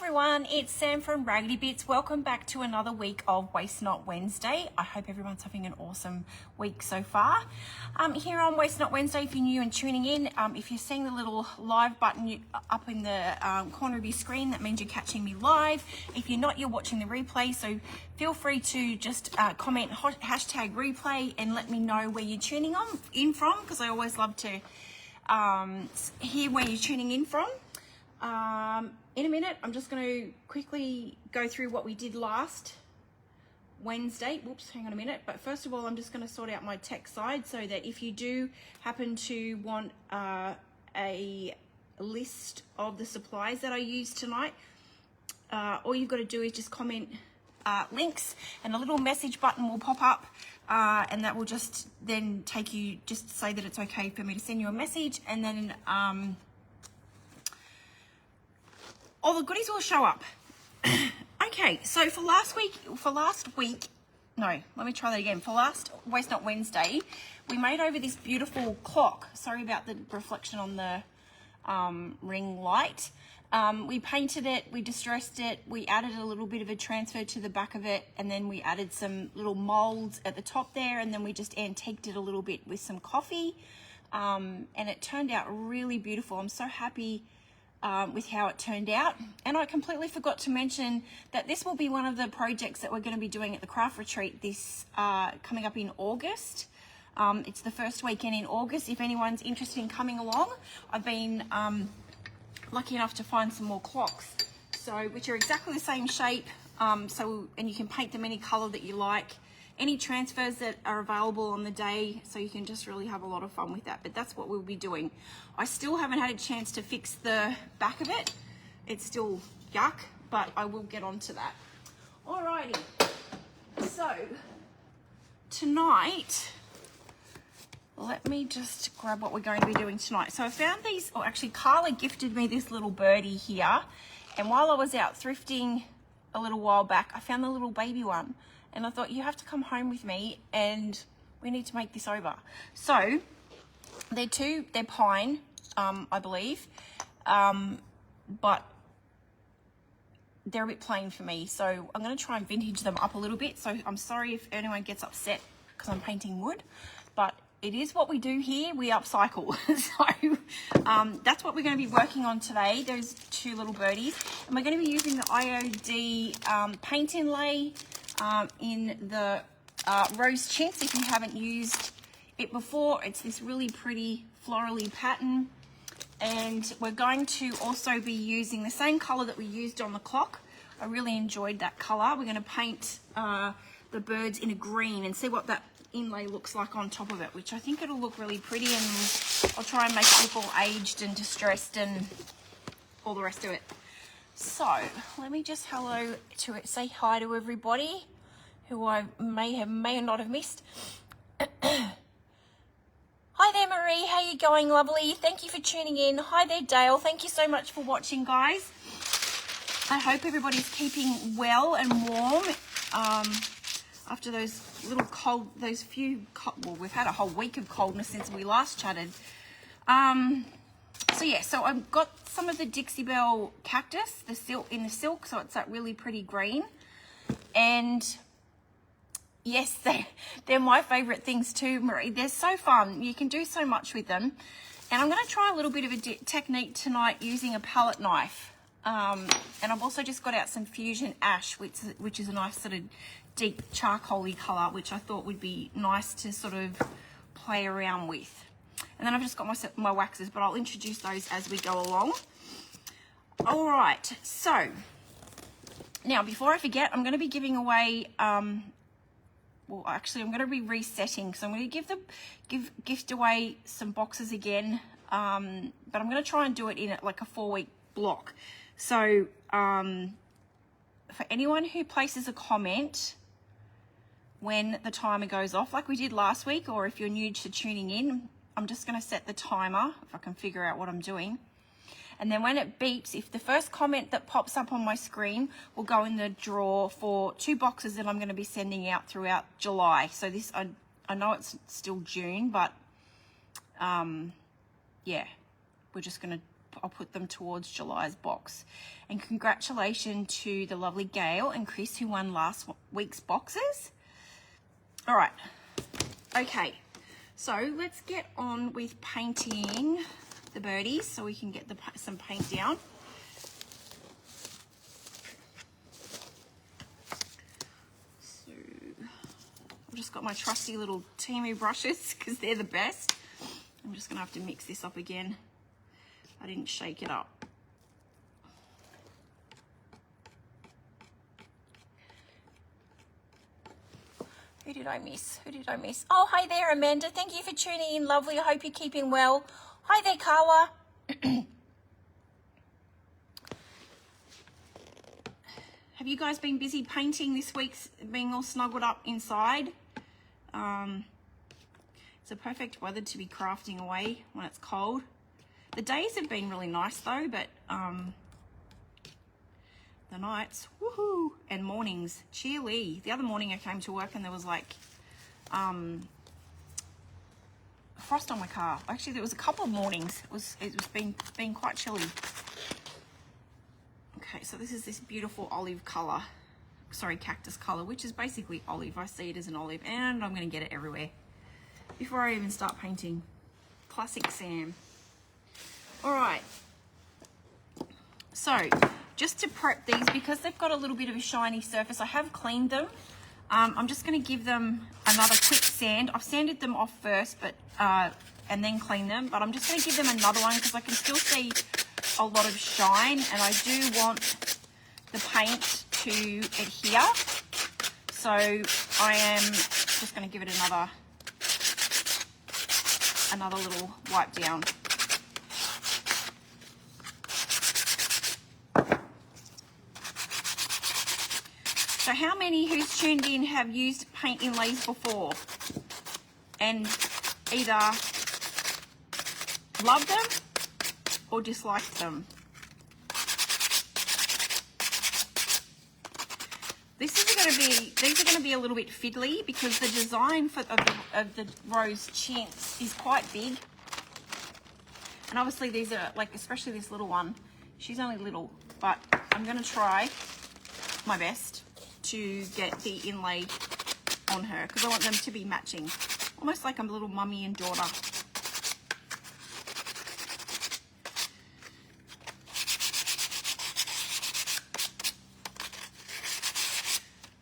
everyone, it's Sam from Raggedy Bits. Welcome back to another week of Waste Not Wednesday. I hope everyone's having an awesome week so far. Here on Waste Not Wednesday, if you're new and tuning in, if you're seeing the little live button up in the corner of your screen, that means you're catching me live. If you're not, you're watching the replay, so feel free to just comment hashtag replay and let me know where you're tuning in from, because I always love to hear where you're tuning in from. In a minute, I'm just going to quickly go through what we did last Wednesday. Whoops, hang on a minute. But first of all, I'm just going to sort out my tech side so that if you do happen to want a list of the supplies that I used tonight, all you've got to do is just comment links and a little message button will pop up, and that will just then take you, just say that it's okay for me to send you a message, and then all the goodies will show up. Okay, so for last week, for last Waste Not Wednesday, we made over this beautiful clock. Sorry about the reflection on the ring light. We painted it, we distressed it, we added a little bit of a transfer to the back of it, and then we added some little molds at the top there, and then we just antiqued it a little bit with some coffee, and it turned out really beautiful. I'm so happy with how it turned out. And I completely forgot to mention that this will be one of the projects that we're going to be doing at the craft retreat this coming up in August. It's the first weekend in August. If anyone's interested in coming along, I've been lucky enough to find some more clocks, which are exactly the same shape, and you can paint them any color that you like. Any transfers that are available on the day, so you can just really have a lot of fun with that. But that's what we'll be doing. I still haven't had a chance to fix the back of it. It's still yuck, but I will get on to that. Alrighty, so tonight, let me just grab what we're going to be doing tonight. So I found these, or actually Carla gifted me this little birdie here, and while I was out thrifting a little while back, I found the little baby one. And I thought, you have to come home with me and we need to make this over. So they're pine, I believe, but they're a bit plain for me. So I'm going to try and vintage them up a little bit. So I'm sorry if anyone gets upset because I'm painting wood, but it is what we do here. We upcycle. So that's what we're going to be working on today, those two little birdies. And we're going to be using the IOD paint inlay in the rose chintz. If you haven't used it before, it's this really pretty florally pattern, and we're going to also be using the same color that we used on the clock. I really enjoyed that color. We're going to paint the birds in a green and see what that inlay looks like on top of it, which I think it'll look really pretty, and I'll try and make it look all aged and distressed and all the rest of it. So let me just say hi to everybody who I may or not have missed. Hi there, Marie. How you going, lovely? Thank you for tuning in. Hi there, Dale. Thank you so much for watching, guys. I hope everybody's keeping well and warm after those well, we've had a whole week of coldness since we last chatted. So I've got some of the Dixie Belle cactus, the silk, so it's that really pretty green. And yes, they're my favorite things too, Marie. They're so fun. You can do so much with them. And I'm going to try a little bit of a technique tonight using a palette knife. And I've also just got out some Fusion Ash, which is a nice sort of deep charcoaly color, which I thought would be nice to sort of play around with. And then I've just got my waxes, but I'll introduce those as we go along. All right, so now before I forget, I'm going to be giving away, I'm going to be resetting. So I'm going to gift away some boxes again, but I'm going to try and do it in like a 4-week block. So for anyone who places a comment when the timer goes off, like we did last week, or if you're new to tuning in, I'm just going to set the timer, if I can figure out what I'm doing. And then when it beeps, if the first comment that pops up on my screen will go in the draw for 2 boxes that I'm going to be sending out throughout July. So this, I know it's still June, but yeah, we're just going to I'll put them towards July's box. And congratulations to the lovely Gail and Chris who won last week's boxes. All right, okay, so let's get on with painting the birdies so we can get some paint down. So I've just got my trusty little Temu brushes because they're the best. I'm just gonna have to mix this up again. I didn't shake it up. Who did I miss? Who did I miss? Oh, hi there, Amanda. Thank you for tuning in. Lovely. I hope you're keeping well. Hi there, Carla. Have you guys been busy painting this week, being all snuggled up inside? It's a perfect weather to be crafting away when it's cold. The days have been really nice though, but the nights, woohoo, and mornings, chilly. The other morning I came to work and there was like frost on my car. Actually, there was a couple of mornings. It was been quite chilly. Okay, so this is this beautiful olive color, sorry, cactus color, which is basically olive. I see it as an olive, and I'm going to get it everywhere before I even start painting. Classic Sam. All right. So just to prep these, because they've got a little bit of a shiny surface, I have cleaned them. I'm just going to give them another quick sand. I've sanded them off first, but and then clean them. But I'm just going to give them another one because I can still see a lot of shine, and I do want the paint to adhere. So I am just going to give it another little wipe down. So how many who's tuned in have used paint inlays before and either loved them or disliked them? These are going to be a little bit fiddly because the design of the rose chintz is quite big. And obviously these are like, especially this little one, she's only little, but I'm going to try my best to get the inlay on her because I want them to be matching, almost like a little mummy and daughter.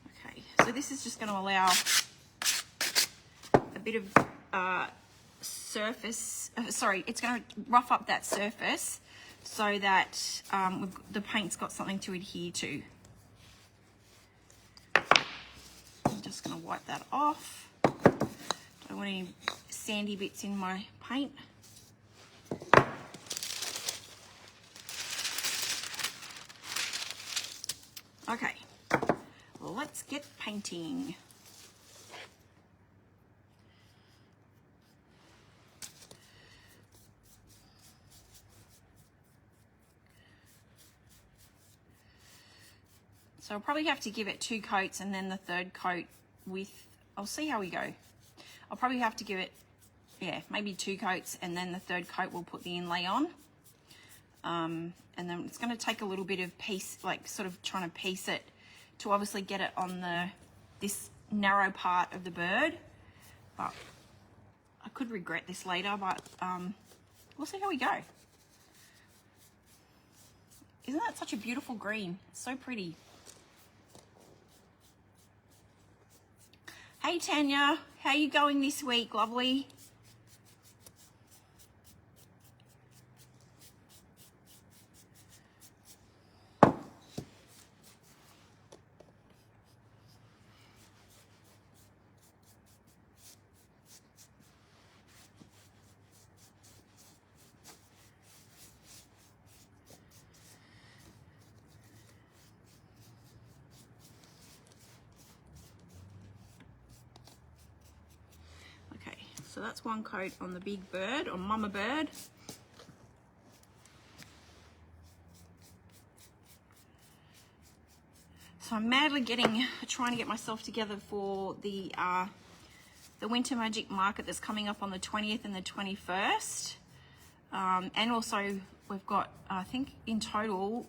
Okay, so this is just going to allow a bit of surface, it's going to rough up that surface so that the paint's got something to adhere to. Just going to wipe that off. Don't want any sandy bits in my paint. Okay, well, let's get painting. So I'll probably have to give it 2 coats and then the third coat with, I'll see how we go. I'll probably have to give it, yeah, maybe 2 coats and then the third coat we'll put the inlay on. And then it's going to take a little bit of piece, like sort of trying to piece it to obviously get it on this narrow part of the bird. But I could regret this later, but we'll see how we go. Isn't that such a beautiful green? It's so pretty. Hey Tanya, how you going this week, lovely? So that's 1 coat on the big bird, on mama bird. So I'm madly trying to get myself together for the Winter Magic Market that's coming up on the 20th and the 21st. And also we've got, I think in total,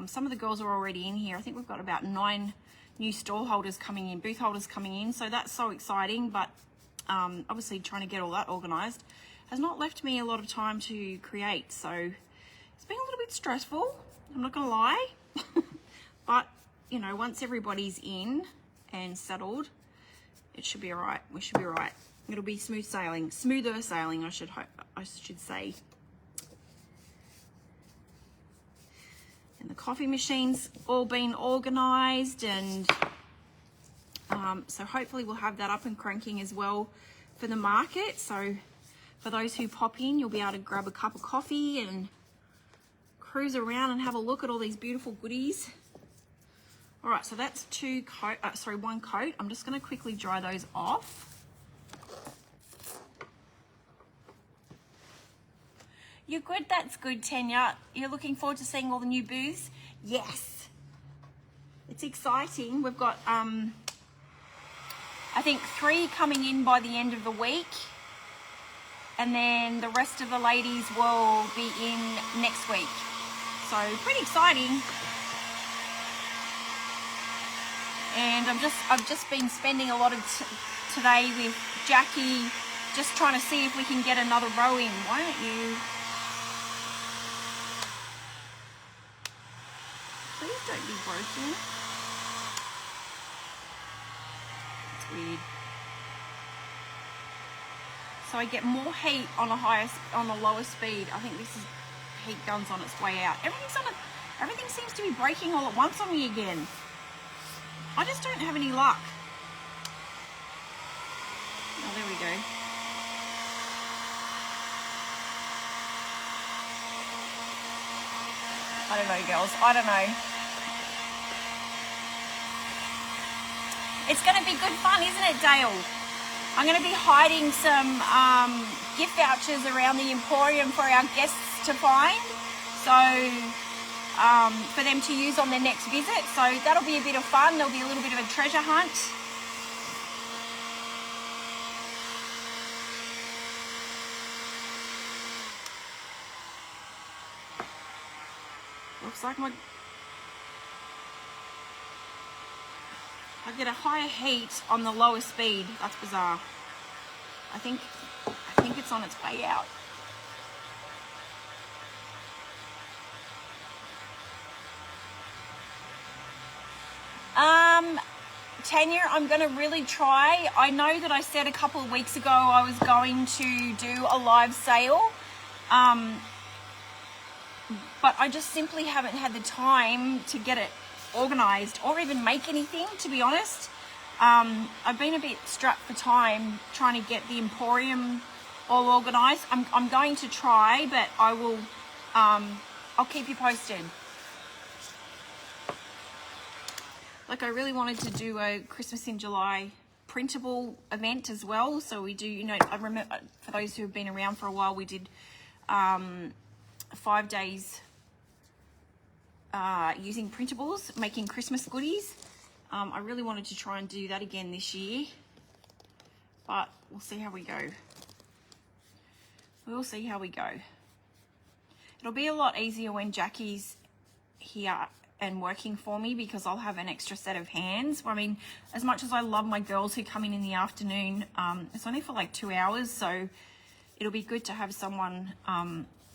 some of the girls are already in here. I think we've got about 9 new stall holders coming in, booth holders coming in. So that's so exciting, but obviously trying to get all that organized has not left me a lot of time to create. So it's been a little bit stressful, I'm not gonna lie. But, you know, once everybody's in and settled, it should be all right. We should be all right. It'll be smooth sailing, smoother sailing, I should say. And the coffee machine's all been organized, and so hopefully we'll have that up and cranking as well for the market. So for those who pop in, you'll be able to grab a cup of coffee and cruise around and have a look at all these beautiful goodies. All right, so that's one coat. I'm just going to quickly dry those off. You're good, that's good, Tanya. You're looking forward to seeing all the new booths? Yes. It's exciting. We've got, I think 3 coming in by the end of the week. And then the rest of the ladies will be in next week. So pretty exciting. And I've just been spending a lot of today with Jackie, just trying to see if we can get another row in. Why don't you? Please don't be broken. It's weird. So I get more heat on a lower speed. I think this is heat guns on its way out. Everything seems to be breaking all at once on me again. I just don't have any luck. Oh, there we go. I don't know, girls. I don't know. It's going to be good fun, isn't it, Dale? I'm going to be hiding some gift vouchers around the Emporium for our guests to find. So for them to use on their next visit. So that'll be a bit of fun. There'll be a little bit of a treasure hunt. Looks like I get a higher heat on the lower speed. That's bizarre. I think it's on its way out. Tanya, I'm going to really try. I know that I said a couple of weeks ago I was going to do a live sale, but I just simply haven't had the time to get it organized or even make anything, to be honest. I've been a bit strapped for time trying to get the Emporium all organized. I'm going to try, but I will, I'll keep you posted. Like, I really wanted to do a Christmas in July printable event as well. So we do, you know, I remember, for those who have been around for a while, we did 5 days using printables, making Christmas goodies. I really wanted to try and do that again this year, but we'll see how we go. We'll see how we go. It'll be a lot easier when Jackie's here and working for me, because I'll have an extra set of hands. I mean, as much as I love my girls who come in the afternoon, it's only for like 2 hours, so it'll be good to have someone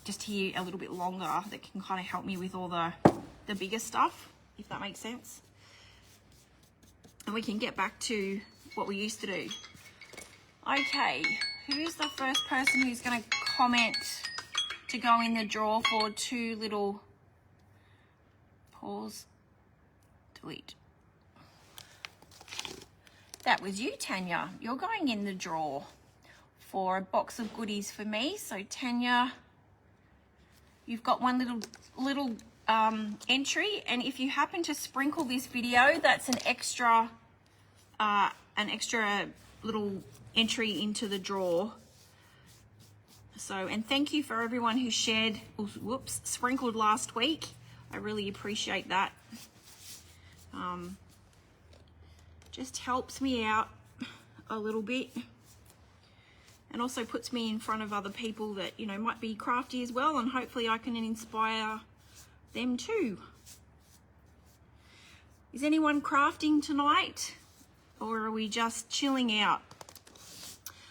just here a little bit longer that can kind of help me with all the bigger stuff, if that makes sense. And we can get back to what we used to do. Okay, who's the first person who's going to comment to go in the drawer for 2 little... Pause, delete. That was you, Tanya. You're going in the drawer for a box of goodies for me. So Tanya, you've got one little entry, and if you happen to sprinkle this video, that's an extra little entry into the drawer. So, and thank you for everyone who shared, sprinkled last week. I really appreciate that. Just helps me out a little bit. and also puts me in front of other people that, you know, might be crafty as well, and hopefully I can inspire them too. Is anyone crafting tonight, or are we just chilling out?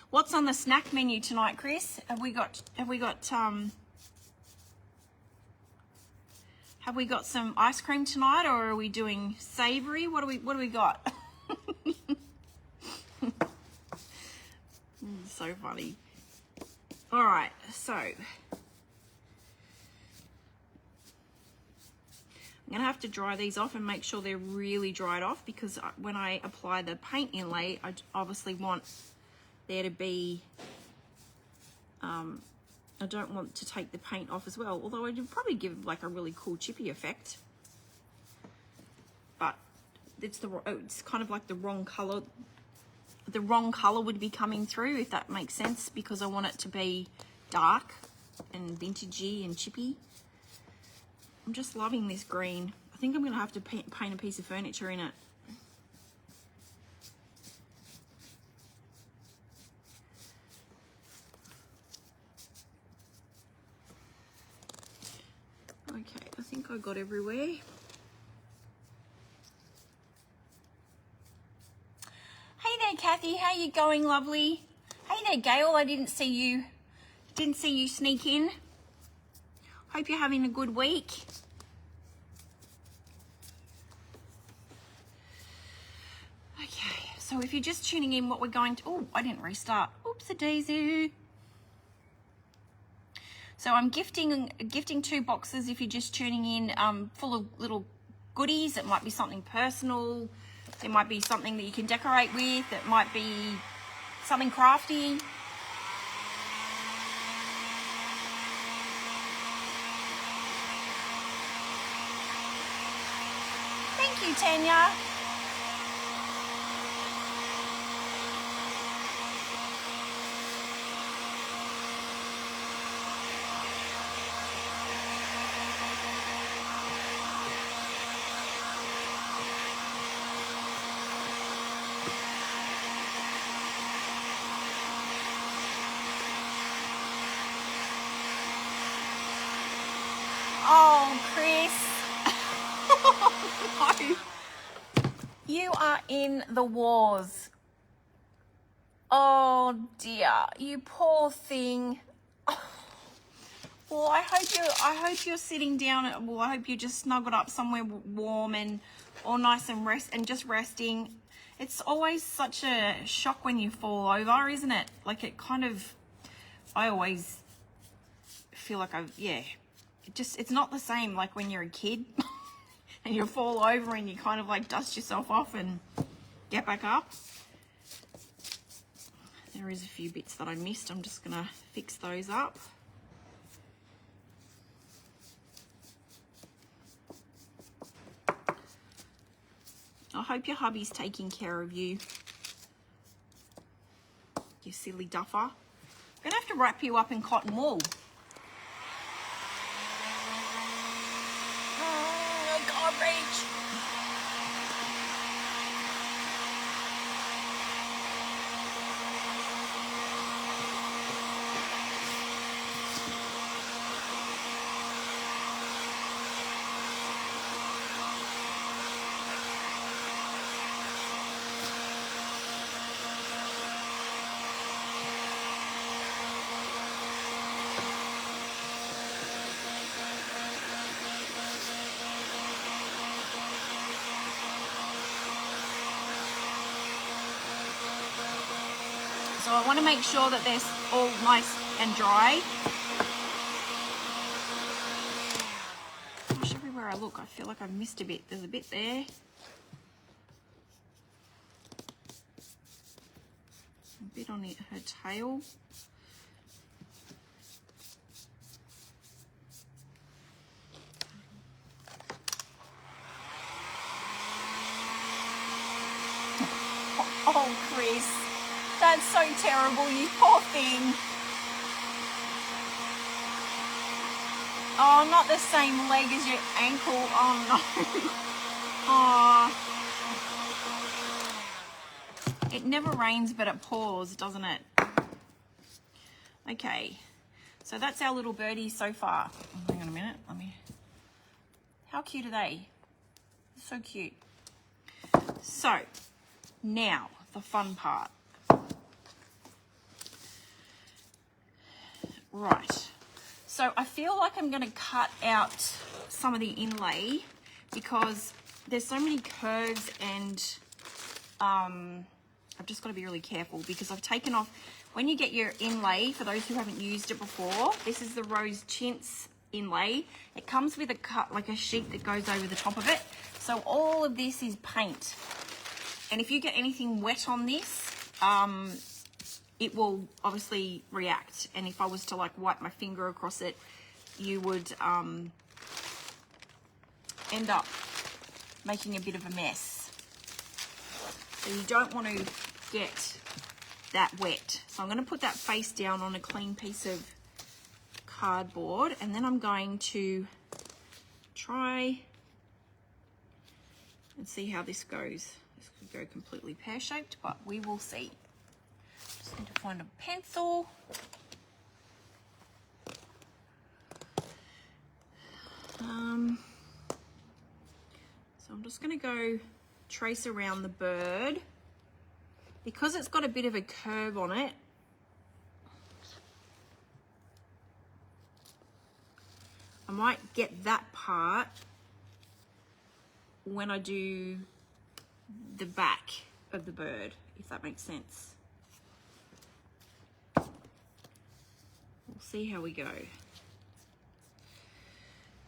What's on the snack menu tonight, Chris? Have we got some ice cream tonight, or are we doing savory? What do we got? So funny. All right, so I'm gonna have to dry these off and make sure they're really dried off, because when I apply the paint inlay, I obviously want there to be, I don't want to take the paint off as well, although it would probably give like a really cool chippy effect. But it's kind of like the wrong color. The wrong color would be coming through, if that makes sense, because I want it to be dark and vintagey and chippy. I'm just loving this green. I think I'm gonna have to paint a piece of furniture in it. Okay, I think I got everywhere. Hey there, Kathy. How you going, lovely? Hey there, Gail. I didn't see you sneak in. Hope you're having a good week. Okay, so if you're just tuning in, what we're going to... Oh, I didn't restart. Oops-a-daisy. So I'm gifting 2 boxes if you're just tuning in, full of little goodies. It might be something personal. It might be something that you can decorate with. It might be something crafty. Thank you, Tanya. Oh, Chris. No. You are in the wars. Oh dear, you poor thing. Well, I hope you're sitting down. Well, I hope you're just snuggled up somewhere warm and all nice and just resting. It's always such a shock when you fall over, isn't it? Like it kind of, I always feel like it's not the same like when you're a kid and you fall over and you kind of like dust yourself off and get back up. There is a few bits that I missed. I'm just gonna fix those up. I hope your hubby's taking care of you, you silly duffer. I'm gonna have to wrap you up in cotton wool. I can't reach. So I want to make sure that they're all nice and dry. Gosh, everywhere I look, I feel like I've missed a bit. There's a bit there. A bit on her tail. Oh, Chris. That's so terrible, you poor thing. Oh, not the same leg as your ankle. Oh, no. Oh. It never rains, but it pours, doesn't it? Okay, so that's our little birdie so far. Oh, hang on a minute, how cute are they? So cute. So, now, the fun part. Right, so I feel like I'm gonna cut out some of the inlay because there's so many curves, and I've just got to be really careful because I've taken off, when you get your inlay, for those who haven't used it before, this is the Rose Chintz inlay. It comes with a cut, like a sheet that goes over the top of it. So all of this is paint. And if you get anything wet on this, it will obviously react. And if I was to like wipe my finger across it, you would end up making a bit of a mess. So you don't want to get that wet. So I'm going to put that face down on a clean piece of cardboard, and then I'm going to try and see how this goes. This could go completely pear-shaped, but we will see. Just need to find a pencil. So I'm just going to go trace around the bird. Because it's got a bit of a curve on it, I might get that part when I do the back of the bird, if that makes sense. We'll see how we go.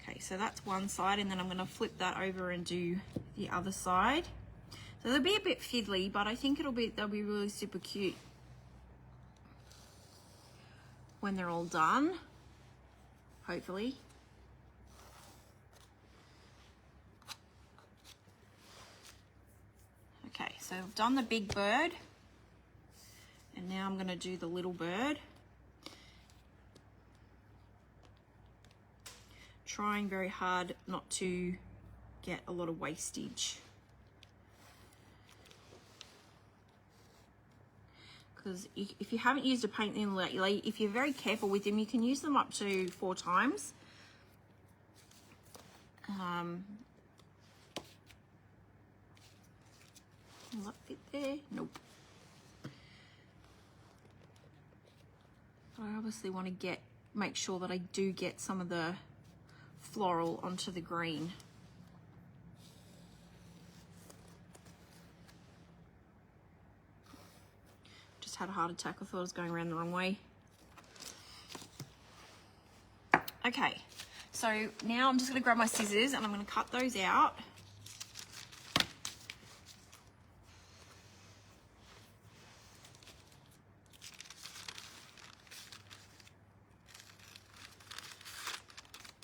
Okay, so that's one side, and then I'm going to flip that over and do the other side. So they'll be a bit fiddly, but I think they'll be really super cute when they're all done, hopefully. Okay, so I've done the big bird, and now I'm going to do the little bird. Trying very hard not to get a lot of wastage. Because if you haven't used a paint thin lately, if you're very careful with them, you can use them up to 4 times. Will that fit there? Nope. I obviously want to make sure that I do get some of the floral onto the green. Just had a heart attack. I thought I was going around the wrong way. Okay, so now I'm just going to grab my scissors and I'm going to cut those out.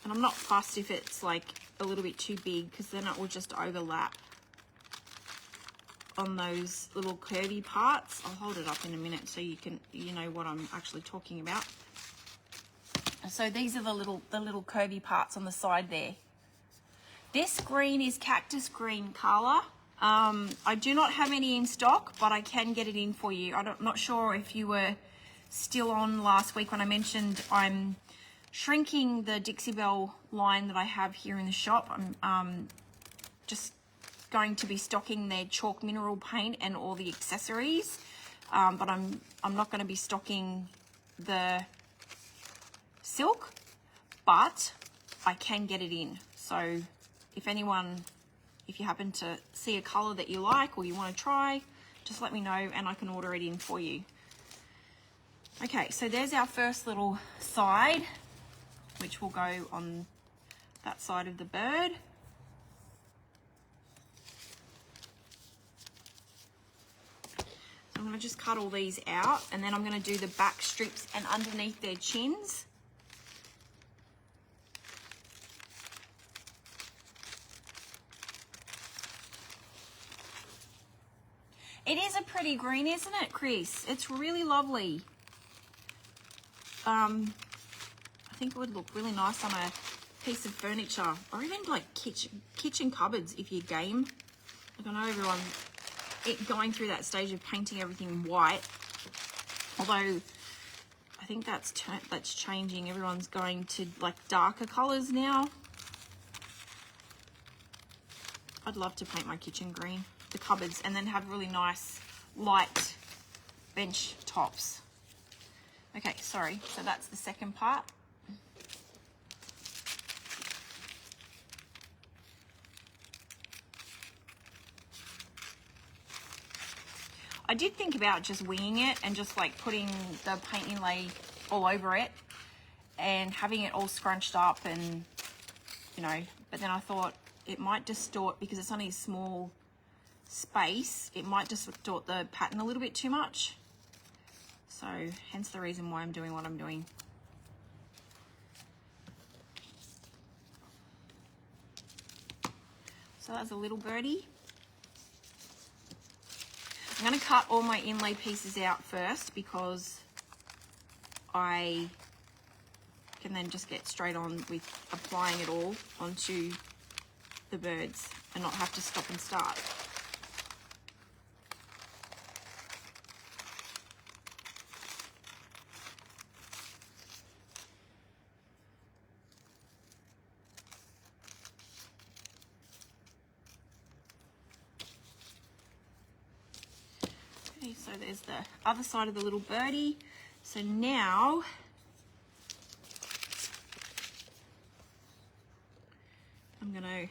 And I'm not fussed if it's like a little bit too big, because then it will just overlap on those little curvy parts. I'll hold it up in a minute so you know what I'm actually talking about. So these are the little curvy parts on the side there. This green is cactus green, Carla. I do not have any in stock, but I can get it in for you. I'm not sure if you were still on last week when I mentioned I'm shrinking the Dixie Belle line that I have here in the shop. I'm just going to be stocking their chalk mineral paint and all the accessories, but I'm not going to be stocking the silk, but I can get it in. So if you happen to see a color that you like or you want to try, just let me know and I can order it in for you. Okay, so there's our first little side, which will go on that side of the bird. So I'm going to just cut all these out, and then I'm going to do the back strips and underneath their chins. It is a pretty green, isn't it, Chris? It's really lovely. I think it would look really nice on a piece of furniture, or even like kitchen cupboards if you game. Like, I know everyone going through that stage of painting everything white, although I I think that's changing. Everyone's going to like darker colors now. I'd love to paint my kitchen green, the cupboards, and then have really nice light bench tops. Okay, sorry. So that's the second part. I did think about just winging it and just like putting the paint inlay all over it and having it all scrunched up and, you know, but then I thought it might distort, because it's only a small space, it might distort the pattern a little bit too much. So hence the reason why I'm doing what I'm doing. So that's a little birdie. I'm going to cut all my inlay pieces out first, because I can then just get straight on with applying it all onto the birds and not have to stop and start. Okay, so there's the other side of the little birdie. So now I'm going to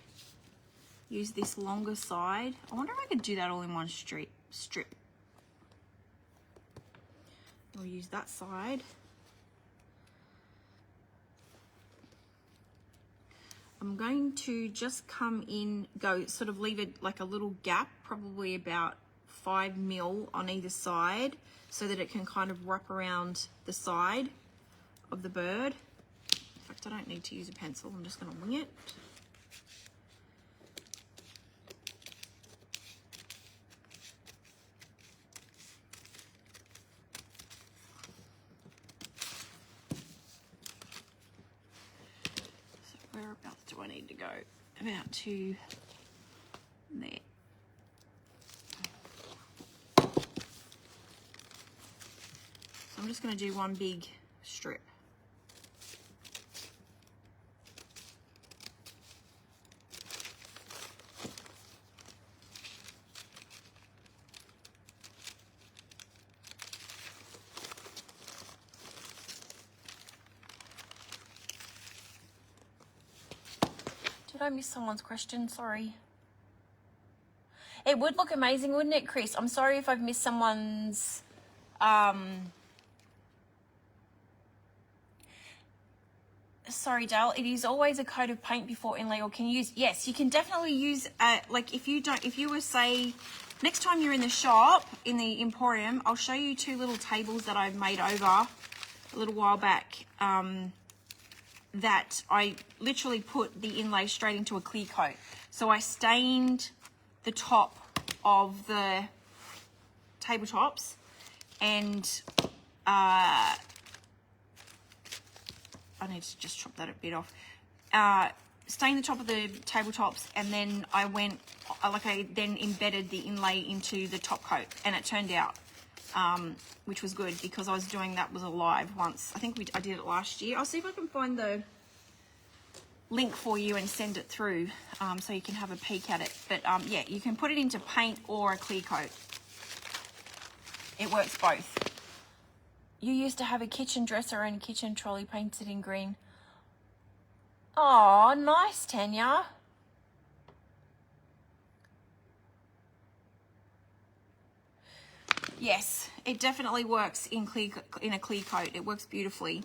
use this longer side. I wonder if I could do that all in one strip. We'll use that side. I'm going to just come in, go sort of leave it like a little gap, probably about 5 mil on either side, so that it can kind of wrap around the side of the bird. In fact, I don't need to use a pencil, I'm just going to wing it. Whereabouts do I need to go? About to there. So I'm just going to do one big strip. Did I miss someone's question? Sorry. It would look amazing, wouldn't it, Chris? I'm sorry if I've missed someone's... Sorry, Dale. It is always a coat of paint before inlay, or can you use... Yes, you can definitely use... like if you were, say... Next time you're in the shop, in the Emporium, I'll show you 2 little tables that I've made over a little while back. That I literally put the inlay straight into a clear coat. So I stained the top of the tabletops, and I need to just chop that a bit off. Stained the top of the tabletops, and then I went, I then embedded the inlay into the top coat, and it turned out, which was good, because I was doing that was alive once. I think I did it last year. I'll see if I can find the link for you and send it through, so you can have a peek at it. But yeah, you can put it into paint or a clear coat. It works both. You used to have a kitchen dresser and kitchen trolley painted in green. Oh, nice, Tanya. Yes, it definitely works in a clear coat. It works beautifully.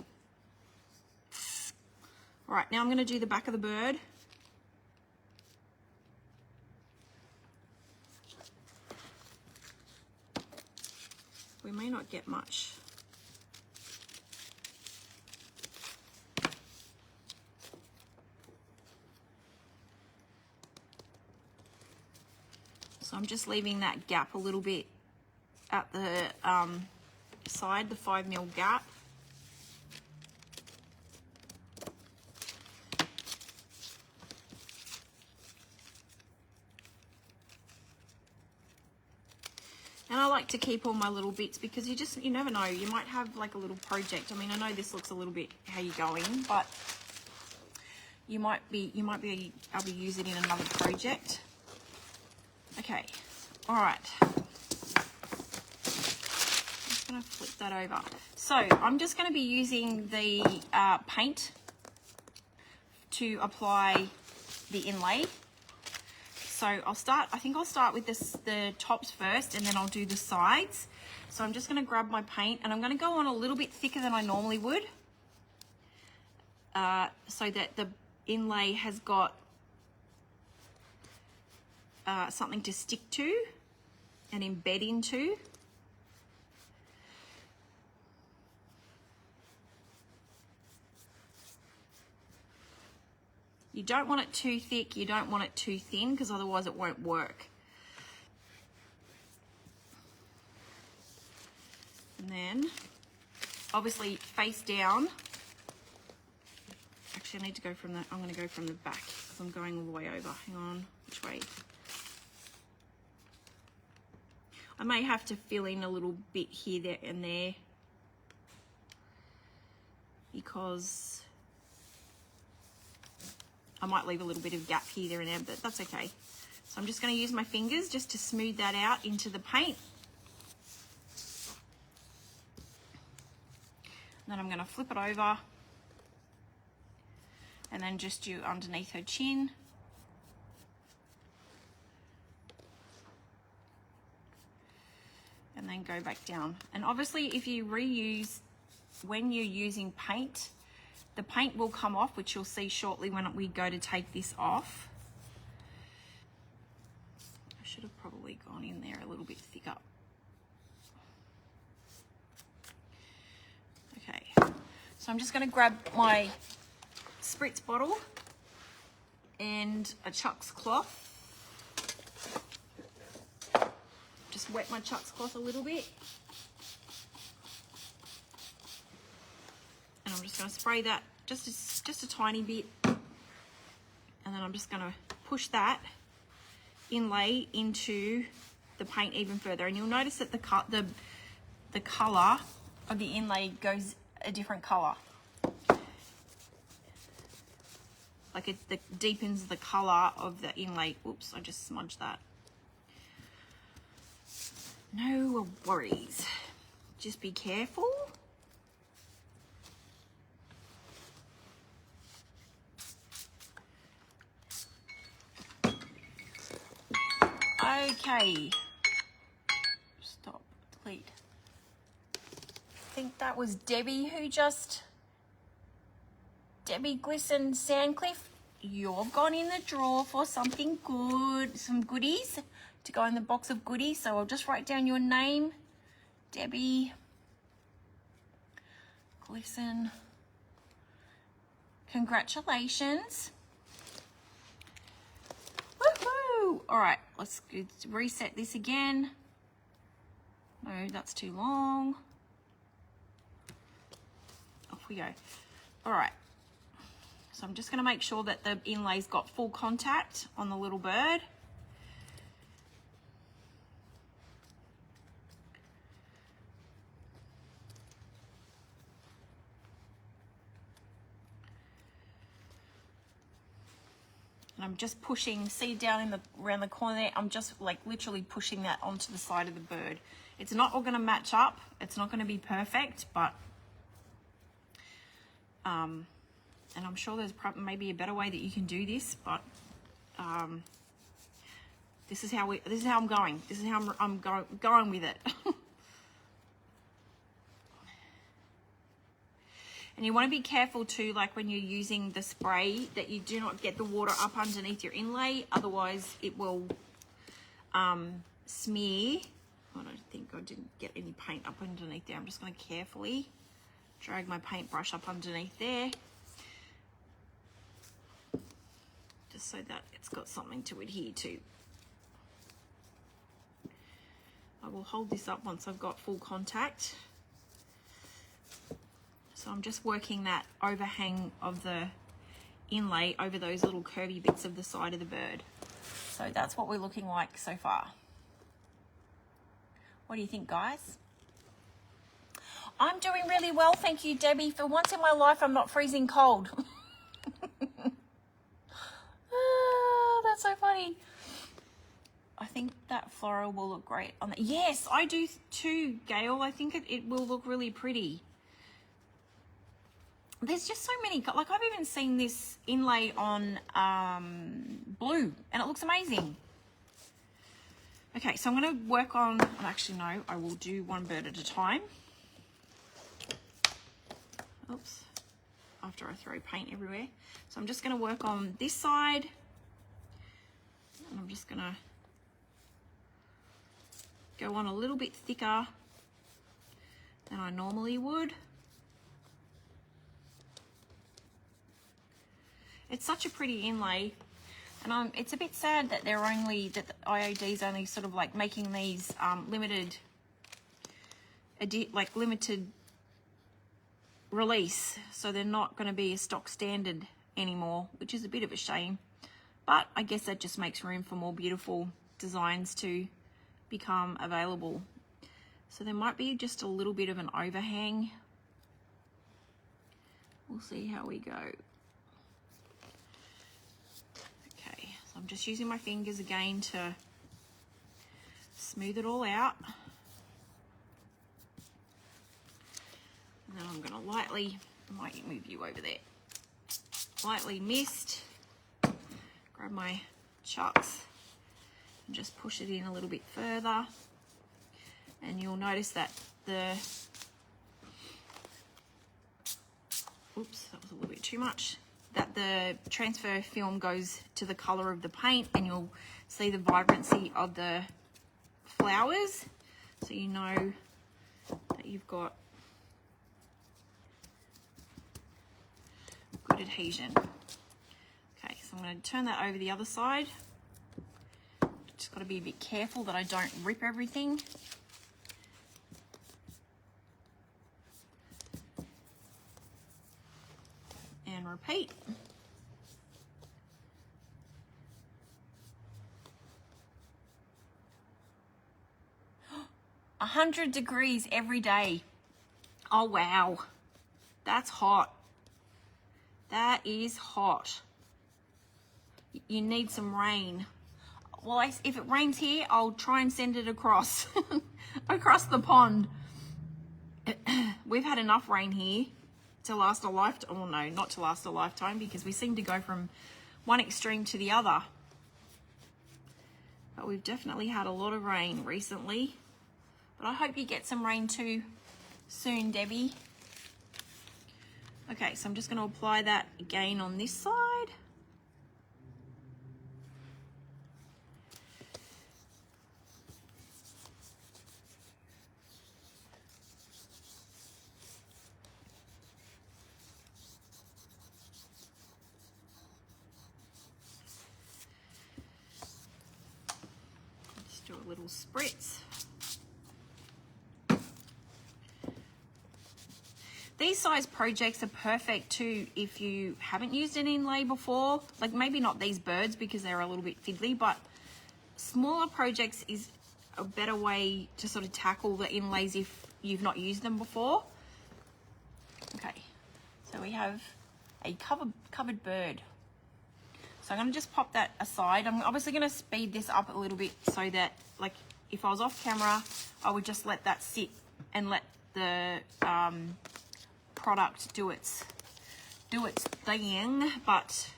All right, now I'm going to do the back of the bird. We may not get much. So I'm just leaving that gap a little bit at the side, the 5 mil gap. And I like to keep all my little bits because you never know. You might have like a little project. I mean, I know this looks a little bit how you're going, but you might be able to use it in another project. Okay, all right. I'm just gonna flip that over. So I'm just gonna be using the paint to apply the inlay. So I think I'll start with the tops first, and then I'll do the sides. So I'm just going to grab my paint, and I'm going to go on a little bit thicker than I normally would, so that the inlay has got something to stick to and embed into. You don't want it too thick, you don't want it too thin, because otherwise it won't work. And then, obviously, face down. Actually, I need to go from I'm going to go from the back, because I'm going all the way over. Hang on, which way? I may have to fill in a little bit here, there, and there, because I might leave a little bit of gap here, there, and there, but that's okay. So I'm just going to use my fingers just to smooth that out into the paint. And then I'm going to flip it over and then just do underneath her chin. And then go back down. And obviously if you reuse, when you're using paint, the paint will come off, which you'll see shortly when we go to take this off. I should have probably gone in there a little bit thicker. Okay, so I'm just going to grab my spritz bottle and a Chuck's cloth. Just wet my Chuck's cloth a little bit. And I'm just going to spray that just a tiny bit, and then I'm just going to push that inlay into the paint even further. And you'll notice that the color of the inlay goes a different color, like it deepens the color of the inlay. Oops, I just smudged that. No worries, just be careful. Okay, stop, delete. I think that was Debbie Debbie Glisson Sandcliffe. You've gone in the drawer for something good, some goodies to go in the box of goodies. So I'll just write down your name, Debbie Glisson. Congratulations. Woohoo! All right, let's reset this again. No, that's too long. Off we go. All right. So I'm just going to make sure that the inlay's got full contact on the little bird. And I'm just pushing, see down around the corner there, I'm just like literally pushing that onto the side of the bird. It's not all going to match up. It's not going to be perfect, but and I'm sure there's probably maybe a better way that you can do this, but this is how I'm going. This is how I'm going with it. And you want to be careful too, like when you're using the spray, that you do not get the water up underneath your inlay, otherwise it will smear. I don't think I didn't get any paint up underneath there. I'm just going to carefully drag my paintbrush up underneath there, just so that it's got something to adhere to. I will hold this up once I've got full contact. So I'm just working that overhang of the inlay over those little curvy bits of the side of the bird. So that's what we're looking like so far. What do you think, guys? I'm doing really well, thank you, Debbie. For once in my life, I'm not freezing cold. That's so funny. I think that floral will look great on that. Yes, I do too, Gail. I think it will look really pretty. There's just so many, like I've even seen this inlay on blue and it looks amazing. Okay, so I'm going to work on, actually no, I will do one bird at a time. Oops, after I throw paint everywhere. So I'm just going to work on this side. And I'm just going to go on a little bit thicker than I normally would. It's such a pretty inlay, and it's a bit sad that they're only, that the IOD's only sort of like making these limited release, so they're not going to be a stock standard anymore, which is a bit of a shame. But I guess that just makes room for more beautiful designs to become available. So there might be just a little bit of an overhang. We'll see how we go. Okay, so I'm just using my fingers again to smooth it all out. And then I'm going to lightly, I might move you over there, lightly mist, grab my chucks and just push it in a little bit further. And you'll notice that oops, that was a little bit too much, that the transfer film goes to the color of the paint, and you'll see the vibrancy of the flowers, so you know that you've got good adhesion. Okay, so I'm going to turn that over the other side. Just got to be a bit careful that I don't rip everything. And repeat. 100 degrees every day. Oh wow, that's hot. That is hot. You need some rain. Well, if it rains here, I'll try and send it across across the pond. We've had enough rain here to last a lifetime. Oh no, not to last a lifetime, because we seem to go from one extreme to the other. But we've definitely had a lot of rain recently. But I hope you get some rain too soon, Debbie. Okay, so I'm just going to apply that again on this side. Just do a little spritz. These size projects are perfect too if you haven't used an inlay before. Like maybe not these birds because they're a little bit fiddly, but smaller projects is a better way to sort of tackle the inlays if you've not used them before. Okay, so we have a covered bird. So I'm going to just pop that aside. I'm obviously going to speed this up a little bit so that, like, if I was off camera, I would just let that sit and let the product do its thing. But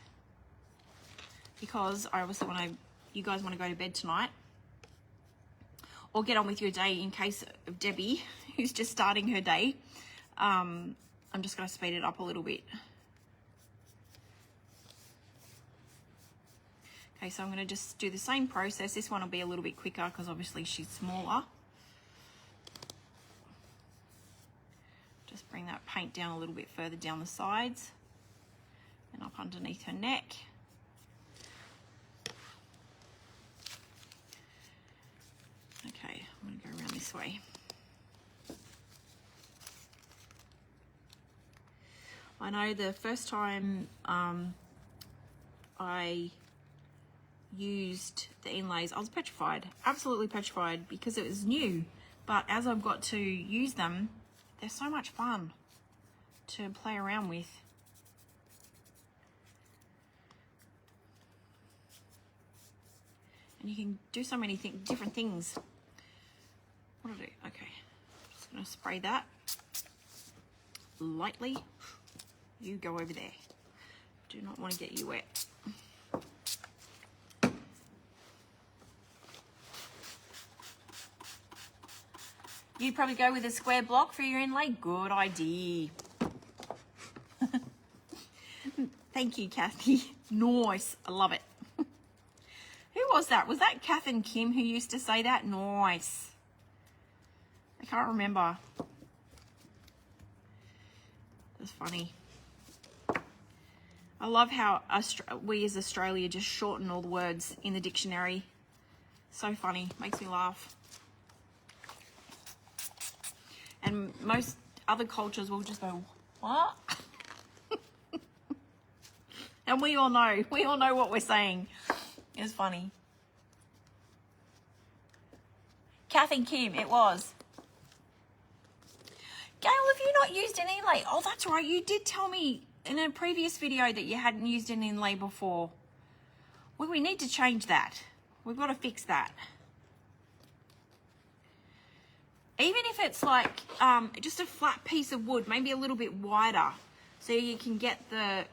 because I obviously you guys want to go to bed tonight or get on with your day, in case of Debbie who's just starting her day, I'm just going to speed it up a little bit. Okay, so I'm going to just do the same process. This one will be a little bit quicker because obviously she's smaller. Just bring that paint down a little bit further down the sides and up underneath her neck. Okay, I'm going to go around this way. I know the first time I used the inlays, I was petrified, absolutely petrified, because it was new. But as I've got to use them, they're so much fun to play around with. And you can do so many different things. What do I do? Okay, just gonna spray that lightly. You go over there. Do not want to get you wet. You'd probably go with a square block for your inlay. Good idea. Thank you, Kathy. Nice. I love it. Who was that? Was that Kath and Kim who used to say that? Nice. I can't remember. That's funny. I love how we as Australia just shorten all the words in the dictionary. So funny. Makes me laugh. And most other cultures will just go, what? And we all know what we're saying. It's funny. Kath and Kim, it was. Gail, have you not used an inlay? Oh, that's right. You did tell me in a previous video that you hadn't used an inlay before. Well, we need to change that. We've got to fix that. Even if it's like just a flat piece of wood, maybe a little bit wider, so you can get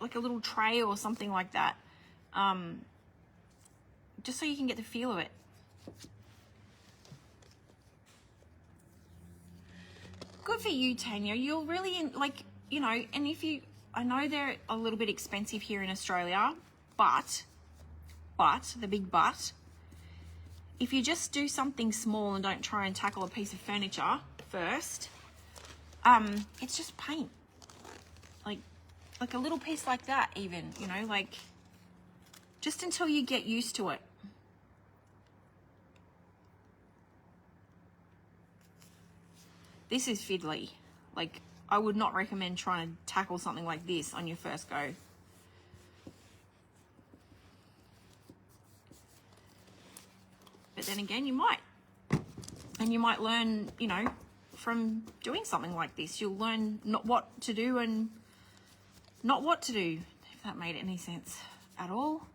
like a little tray or something like that. Just so you can get the feel of it. Good for you, Tanya. You're really like, you know, and if you, I know they're a little bit expensive here in Australia, but, the big but, if you just do something small and don't try and tackle a piece of furniture first, it's just paint. Like a little piece like that even, you know, like just until you get used to it. This is fiddly. Like, I would not recommend trying to tackle something like this on your first go. But then again, you might. And you might learn, you know, from doing something like this. You'll learn not what to do and not what to do, if that made any sense at all.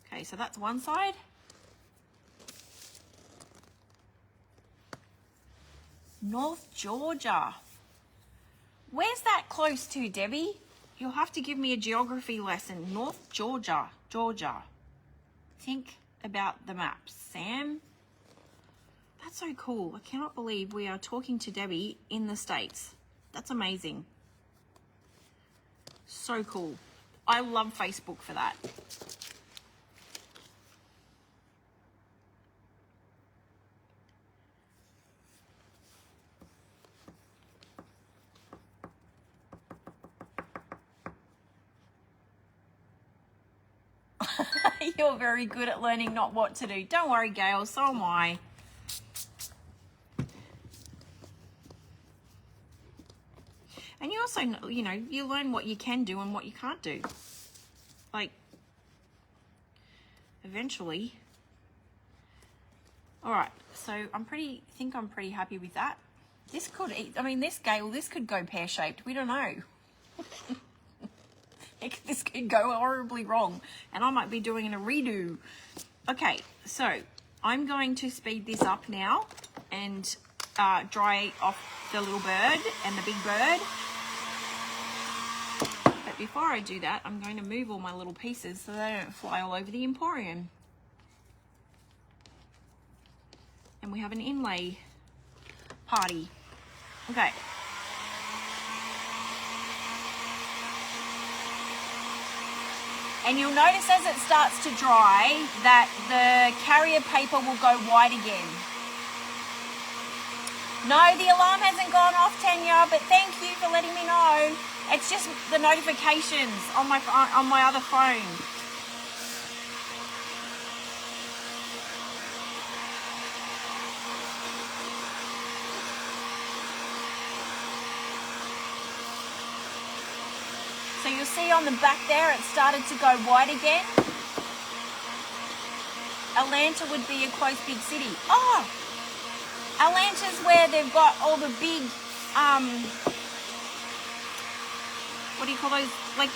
Okay, so that's one side. North Georgia. Where's that close to, Debbie? You'll have to give me a geography lesson. North Georgia, Georgia. Think about the maps, Sam. That's so cool. I cannot believe we are talking to Debbie in the States. That's amazing. So cool. I love Facebook for that. You're very good at learning not what to do. Don't worry, Gail, so am I. And you also, you know, you learn what you can do and what you can't do. Like, eventually. All right, so I think I'm pretty happy with that. This could, I mean, this, Gail, this could go pear-shaped. We don't know. This could go horribly wrong, and I might be doing a redo. Okay, so I'm going to speed this up now and dry off the little bird and the big bird. But before I do that, I'm going to move all my little pieces so they don't fly all over the emporium. And we have an inlay party. Okay. And you'll notice as it starts to dry that the carrier paper will go white again. No, the alarm hasn't gone off, Tanya, but thank you for letting me know. It's just the notifications on my other phone. So you'll see on the back there, it started to go white again. Atlanta would be a close big city. Oh, Atlanta's where they've got all the big, what do you call those? Like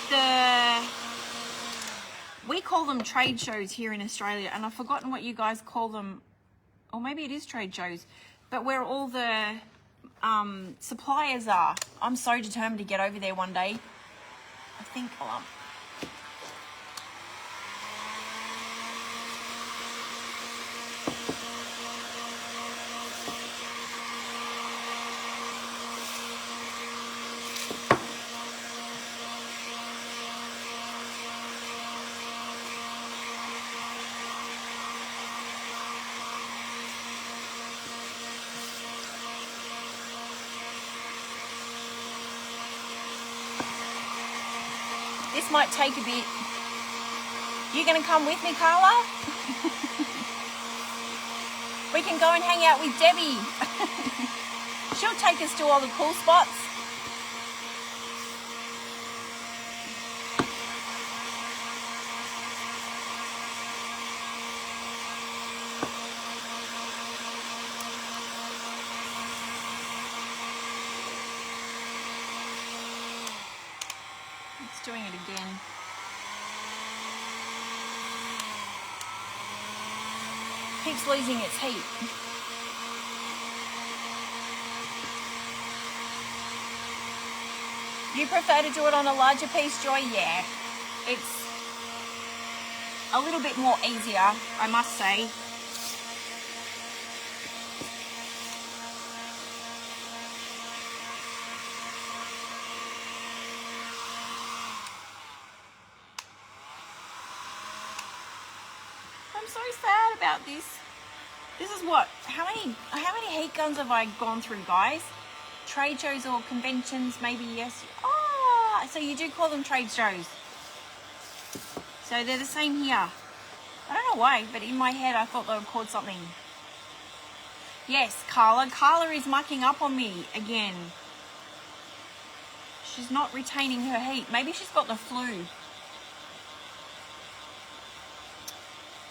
we call them trade shows here in Australia, and I've forgotten what you guys call them, or maybe it is trade shows, but where all the suppliers are. I'm so determined to get over there one day. I think, this might take a bit. You gonna come with me, Carla? We can go and hang out with Debbie. She'll take us to all the cool spots. It's doing it again. Keeps losing its heat. You prefer to do it on a larger piece, Joy? Yeah. It's a little bit more easier, I must say. I'm so sad about this. This is what, how many heat guns have I gone through, guys? Trade shows or conventions, maybe, yes. Oh, so you do call them trade shows. So they're the same here. I don't know why, but in my head I thought they were called something. Yes, Carla. Carla is mucking up on me again. She's not retaining her heat. Maybe she's got the flu.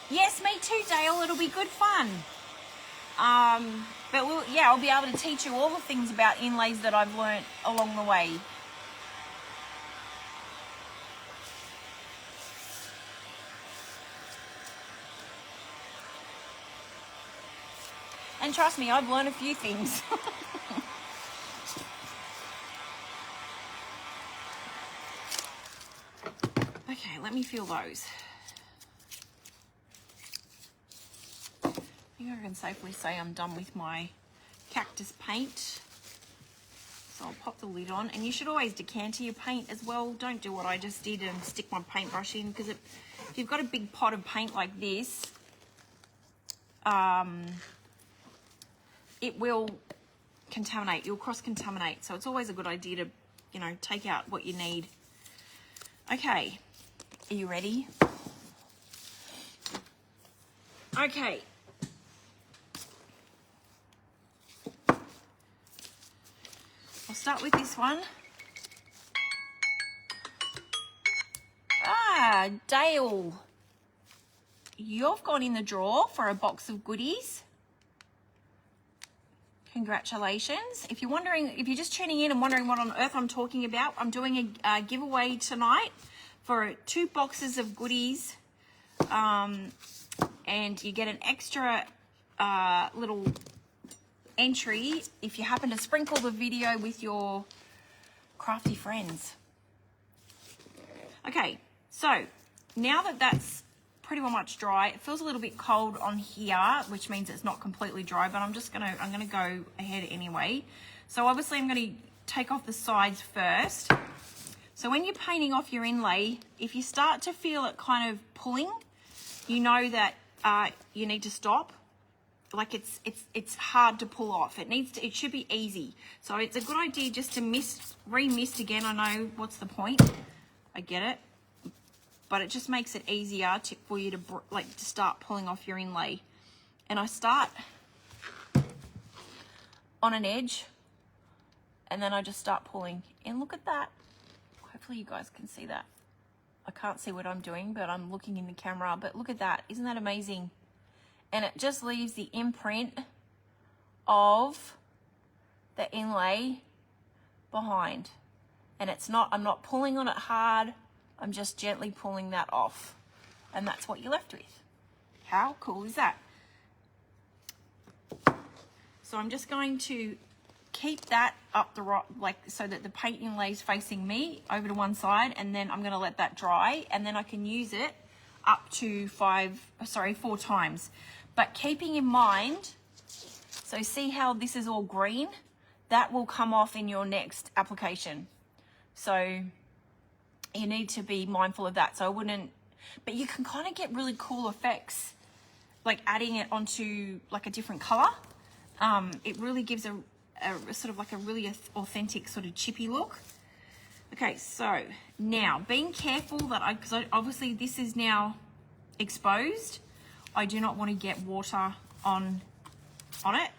Yes, me too, Dale. It'll be good fun. But I'll be able to teach you all the things about inlays that I've learnt along the way. And trust me, I've learned a few things. Okay, let me feel those. I think I can safely say I'm done with my cactus paint. So I'll pop the lid on, and you should always decanter your paint as well. Don't do what I just did and stick my paintbrush in, because if you've got a big pot of paint like this, it will contaminate. You'll cross-contaminate. So it's always a good idea to, you know, take out what you need. Okay, are you ready? Okay. I'll start with this one. Ah, Dale, you've gone in the drawer for a box of goodies. Congratulations. If you're wondering, if you're just tuning in and wondering what on earth I'm talking about, I'm doing a giveaway tonight for 2 boxes of goodies. And you get an extra little entry if you happen to sprinkle the video with your crafty friends. Okay, so now that that's pretty much dry, it feels a little bit cold on here, which means it's not completely dry, but I'm gonna go ahead anyway. So obviously I'm gonna take off the sides first. So when you're painting off your inlay, if you start to feel it kind of pulling, you know that you need to stop. Like it's hard to pull off. It should be easy. So it's a good idea just to re-mist again. I know, what's the point? I get it. But it just makes it easier for you to start pulling off your inlay. And I start on an edge, and then I just start pulling. And look at that. Hopefully you guys can see that. I can't see what I'm doing, but I'm looking in the camera. But look at that. Isn't that amazing? And it just leaves the imprint of the inlay behind. And it's not, I'm not pulling on it hard, I'm just gently pulling that off. And that's what you're left with. How cool is that? So I'm just going to keep that up the right, like so that the paint inlay is facing me over to one side, and then I'm going to let that dry, and then I can use it up to 4 times. But keeping in mind, so see how this is all green? That will come off in your next application. So you need to be mindful of that. So I wouldn't, but you can kind of get really cool effects, like adding it onto like a different color. It really gives a sort of like a really authentic sort of chippy look. Okay, so now being careful that because obviously this is now exposed. I do not want to get water on it.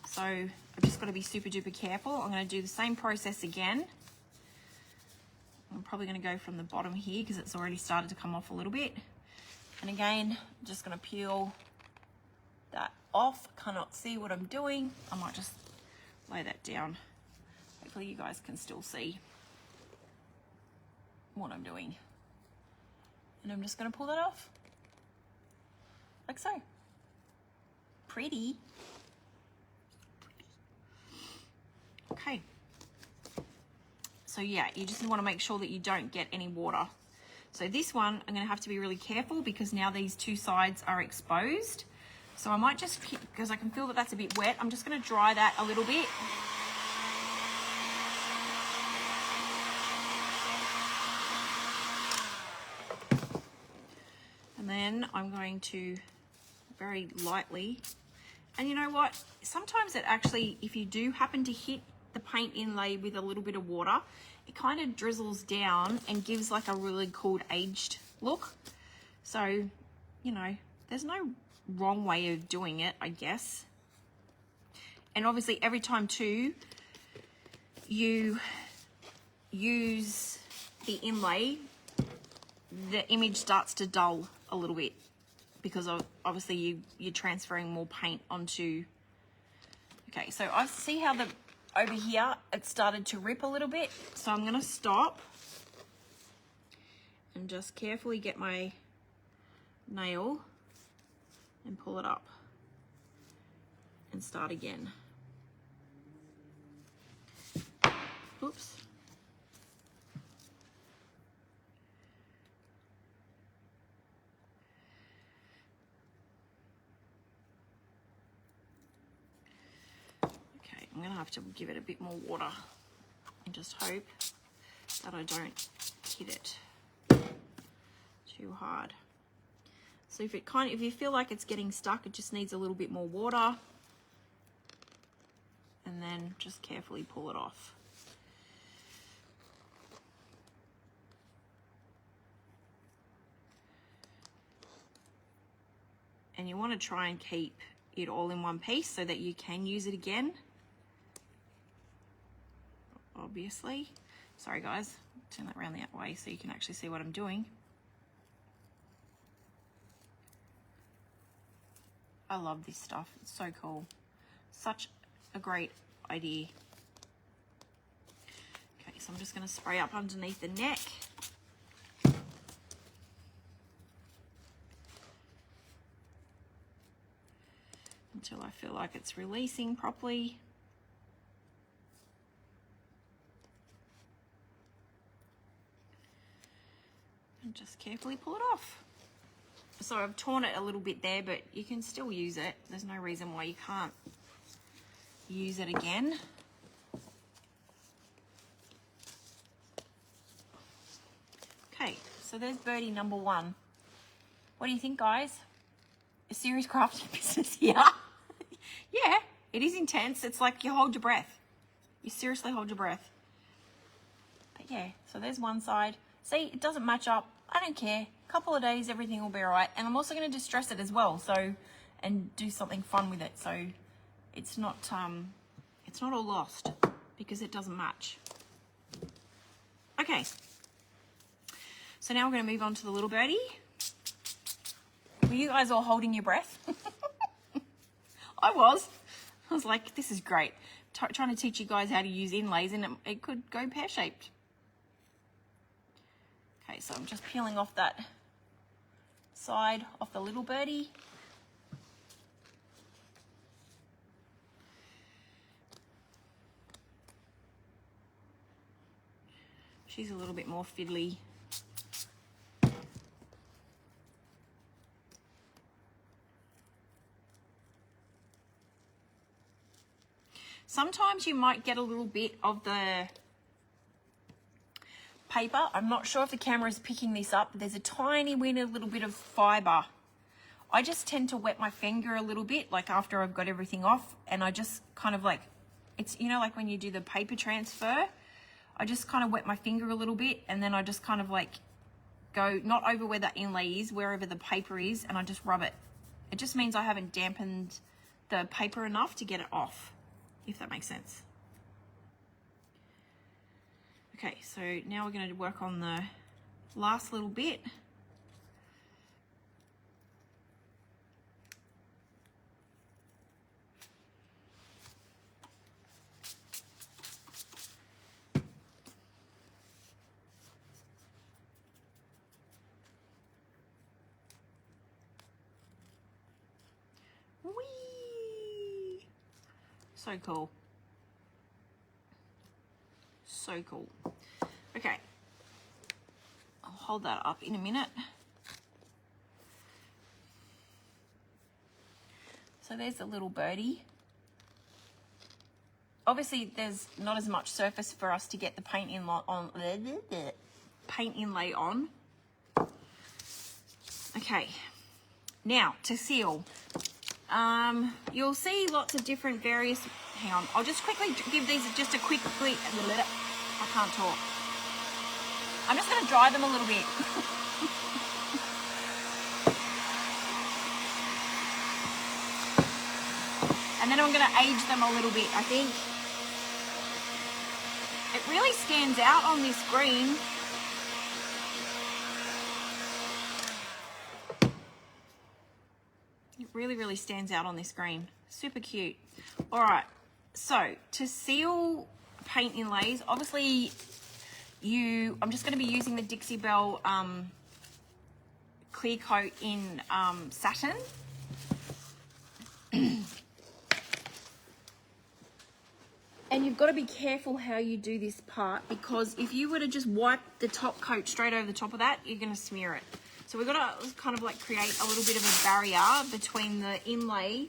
So I've just got to be super duper careful. I'm going to do the same process again. I'm probably going to go from the bottom here because it's already started to come off a little bit. And again, I'm just going to peel that off. Cannot see what I'm doing. I might just lay that down. Hopefully you guys can still see what I'm doing. And I'm just going to pull that off. Like so. Pretty. Okay. So yeah, you just want to make sure that you don't get any water. So this one, I'm going to have to be really careful because now these two sides are exposed. So I might just, because I can feel that that's a bit wet, I'm just going to dry that a little bit. And then I'm going to very lightly, and you know what? Sometimes it actually, if you do happen to hit the paint inlay with a little bit of water, it kind of drizzles down and gives like a really cool aged look. So, you know, there's no wrong way of doing it, I guess. And obviously every time too you use the inlay, the image starts to dull a little bit because obviously you're transferring more paint onto. Okay, so I see how over here it started to rip a little bit, so I'm going to stop and just carefully get my nail and pull it up and start again. Oops. Okay, I'm gonna have to give it a bit more water and just hope that I don't hit it too hard. So if you feel like it's getting stuck, it just needs a little bit more water, and then just carefully pull it off. And you want to try and keep it all in one piece so that you can use it again. Obviously. Sorry guys, turn that around the other way so you can actually see what I'm doing. I love this stuff, it's so cool. Such a great idea. Okay, so I'm just going to spray up underneath the neck. Until I feel like it's releasing properly. And just carefully pull it off. So I've torn it a little bit there, but you can still use it. There's no reason why you can't use it again. Okay, so there's birdie number one. What do you think, guys? A serious crafting business here. Yeah, it is intense. It's like you hold your breath. You seriously hold your breath. But yeah, so there's one side. See, it doesn't match up. I don't care. Couple of days, everything will be all right. And I'm also going to distress it as well, so, and do something fun with it, so it's not all lost because it doesn't match. Okay, so now we're going to move on to the little birdie. Were you guys all holding your breath? I was. I was like, this is great. Trying to teach you guys how to use inlays, and it could go pear-shaped. Okay, so I'm just peeling off that side off the little birdie. She's a little bit more fiddly. Sometimes you might get a little bit of the paper. I'm not sure if the camera is picking this up. There's a tiny little bit of fiber. I just tend to wet my finger a little bit, like after I've got everything off, and I just kind of like, it's, you know, like when you do the paper transfer, I just kind of wet my finger a little bit, and then I just kind of like go, not over where that inlay is, wherever the paper is, and I just rub it. It just means I haven't dampened the paper enough to get it off, if that makes sense. Okay, so now we're going to work on the last little bit. Whee! So cool. So cool. Okay, I'll hold that up in a minute. So there's the little birdie. Obviously there's not as much surface for us to get the paint inlay on. Okay, now to seal. You'll see lots of different various, hang on, I'll just quickly give these just a quick, I can't talk. I'm just going to dry them a little bit. And then I'm going to age them a little bit, I think. It really stands out on this green. It really stands out on this green. Super cute. All right, so to seal paint inlays, obviously I'm just going to be using the Dixie Belle clear coat in satin. And you've got to be careful how you do this part, because if you were to just wipe the top coat straight over the top of that, you're going to smear it. So we've got to kind of like create a little bit of a barrier between the inlay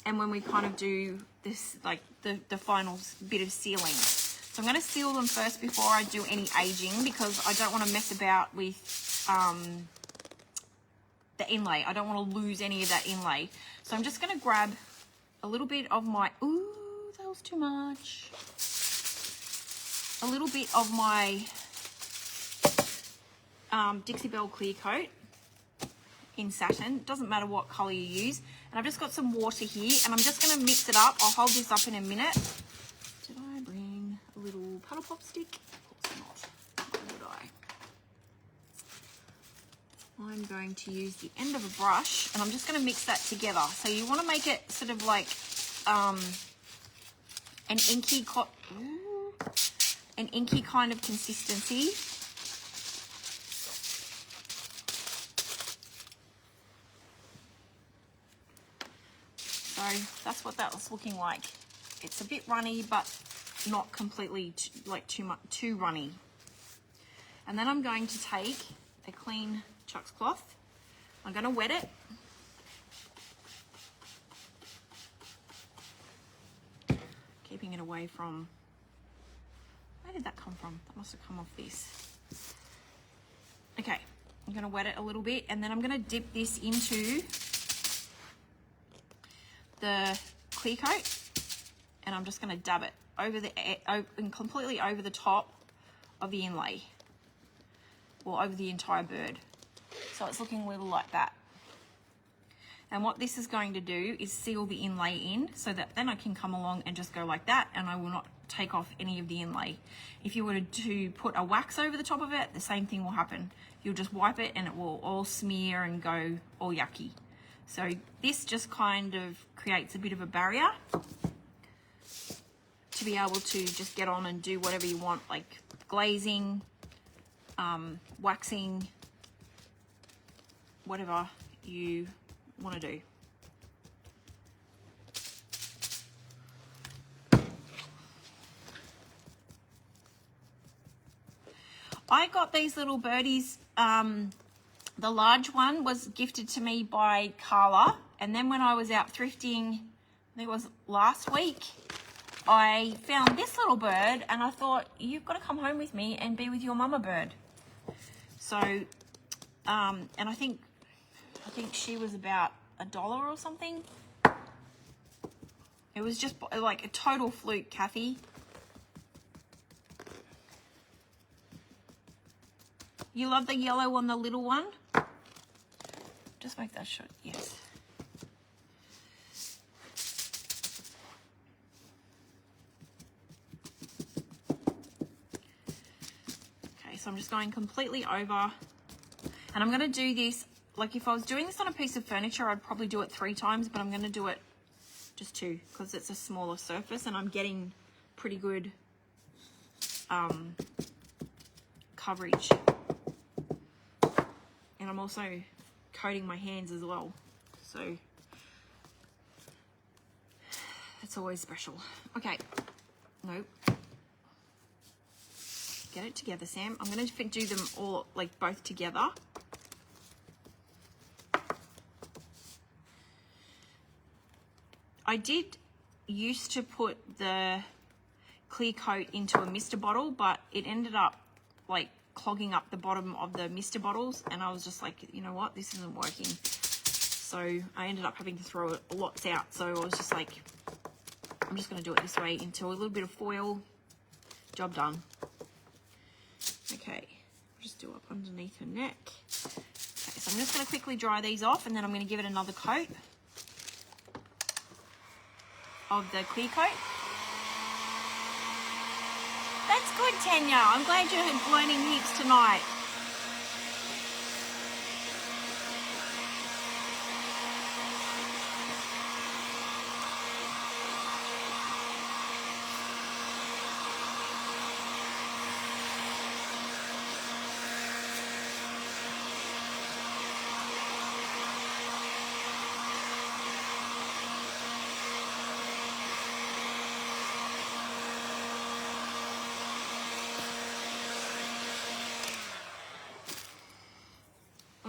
and when we kind of do this, like the final bit of sealing. So I'm going to seal them first before I do any aging, because I don't want to mess about with the inlay. I don't want to lose any of that inlay. So I'm just going to grab a little bit of my, ooh, that was too much. A little bit of my Dixie Belle clear coat in satin. It doesn't matter what color you use. And I've just got some water here, and I'm just going to mix it up. I'll hold this up in a minute. Did I bring a little paddle pop stick? Of course not. Why would I? I'm going to use the end of a brush, and I'm just going to mix that together. So you want to make it sort of like an inky kind of consistency. So that's what that was looking like. It's a bit runny, but not completely too runny. And then I'm going to take a clean Chuck's cloth. I'm going to wet it. Keeping it away from, where did that come from? That must have come off this. Okay, I'm going to wet it a little bit, and then I'm going to dip this into the clear coat, and I'm just going to dab it over and completely over the top of the inlay, or over the entire bird. So it's looking a little like that. And what this is going to do is seal the inlay in, so that then I can come along and just go like that, and I will not take off any of the inlay. If you were to put a wax over the top of it, the same thing will happen. You'll just wipe it and it will all smear and go all yucky. So this just kind of creates a bit of a barrier. to be able to just get on and do whatever you want, like glazing, waxing, whatever you want to do. I got these little birdies. The large one was gifted to me by Carla, and then when I was out thrifting, I think it was last week, I found this little bird, and I thought, you've got to come home with me and be with your mama bird. So, and I think she was about $1 or something. It was just like a total fluke, Kathy. You love the yellow on the little one? Just make that shot, yes. Okay, so I'm just going completely over. And I'm going to do this, like if I was doing this on a piece of furniture, I'd probably do it 3 times, but I'm going to do it just 2 because it's a smaller surface and I'm getting pretty good coverage. And I'm also coating my hands as well, so it's always special. Okay, nope. Get it together, Sam. I'm going to do them all, like both together. I did used to put the clear coat into a mister bottle, but it ended up like clogging up the bottom of the mister bottles, and I was just like, you know what, this isn't working. So I ended up having to throw lots out. So I was just like, I'm just going to do it this way into a little bit of foil. Job done. Okay, just do up underneath her neck. Okay, so I'm just going to quickly dry these off, and then I'm going to give it another coat of the clear coat. That's good, Tanya. I'm glad you're learning heaps tonight.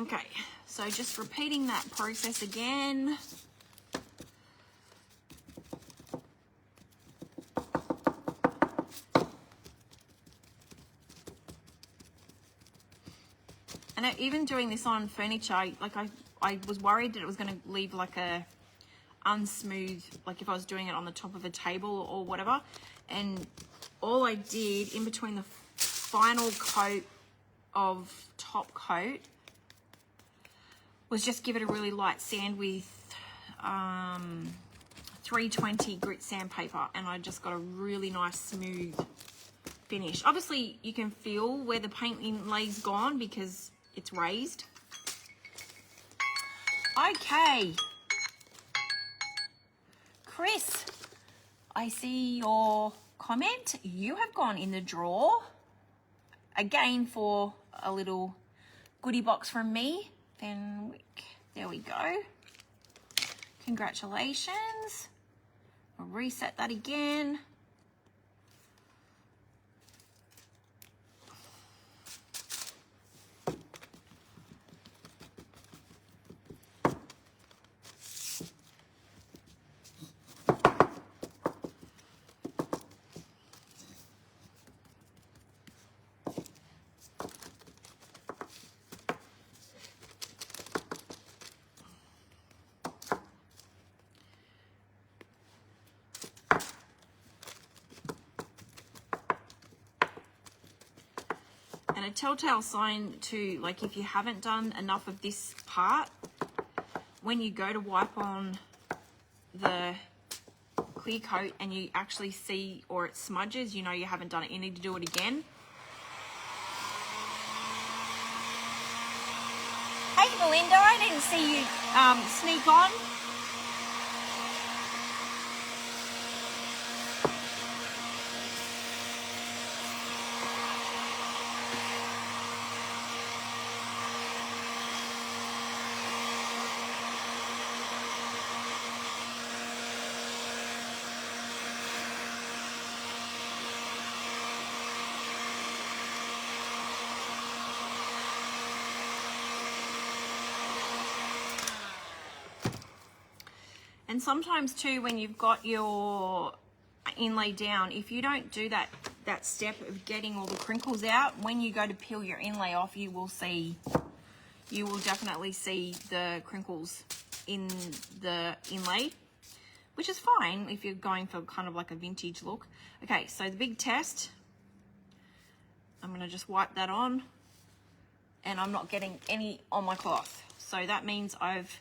Okay, so just repeating that process again. And even doing this on furniture, like I was worried that it was going to leave like a unsmooth, like if I was doing it on the top of a table or whatever. And all I did in between the final coat of top coat was just give it a really light sand with 320 grit sandpaper, and I just got a really nice smooth finish. Obviously you can feel where the paint inlay's gone because it's raised. Okay, Chris, I see your comment. You have gone in the drawer again for a little goodie box from me. Fenwick. There we go. Congratulations. I'll reset that again. And a telltale sign too, like if you haven't done enough of this part, when you go to wipe on the clear coat and you actually see, or it smudges, you know you haven't done it. You need to do it again. Hey Belinda, I didn't see you sneak on. And sometimes too, when you've got your inlay down, if you don't do that step of getting all the crinkles out, when you go to peel your inlay off, you will definitely see the crinkles in the inlay, which is fine if you're going for kind of like a vintage look. Okay, so the big test, I'm gonna just wipe that on, and I'm not getting any on my cloth. So that means I've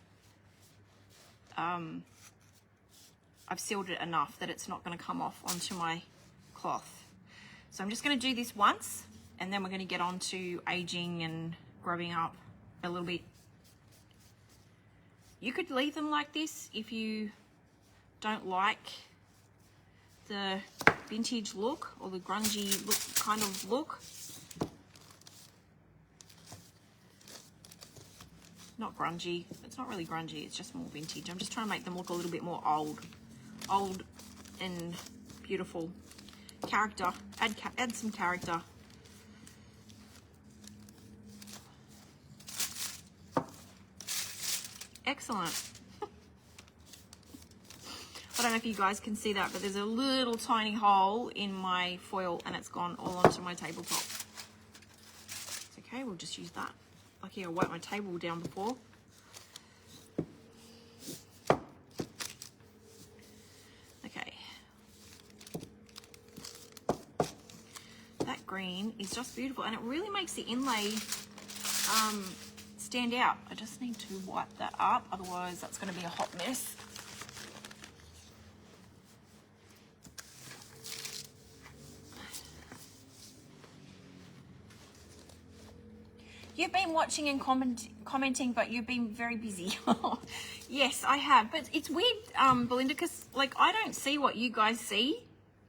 sealed it enough that it's not going to come off onto my cloth. So I'm just going to do this once, and then we're going to get on to aging and grubbing up a little bit. You could leave them like this if you don't like the vintage look or the grungy look kind of look. Not grungy, it's not really grungy, it's just more vintage. I'm just trying to make them look a little bit more old and beautiful. Character, add some character. Excellent. I don't know if you guys can see that, but there's a little tiny hole in my foil and it's gone all onto my tabletop. It's okay, we'll just use that. Lucky I wiped my table down before. Okay. That green is just beautiful, and it really makes the inlay stand out. I just need to wipe that up, otherwise that's going to be a hot mess. You've been watching and commenting, but you've been very busy. Yes, I have. But it's weird, Belinda, because like I don't see what you guys see.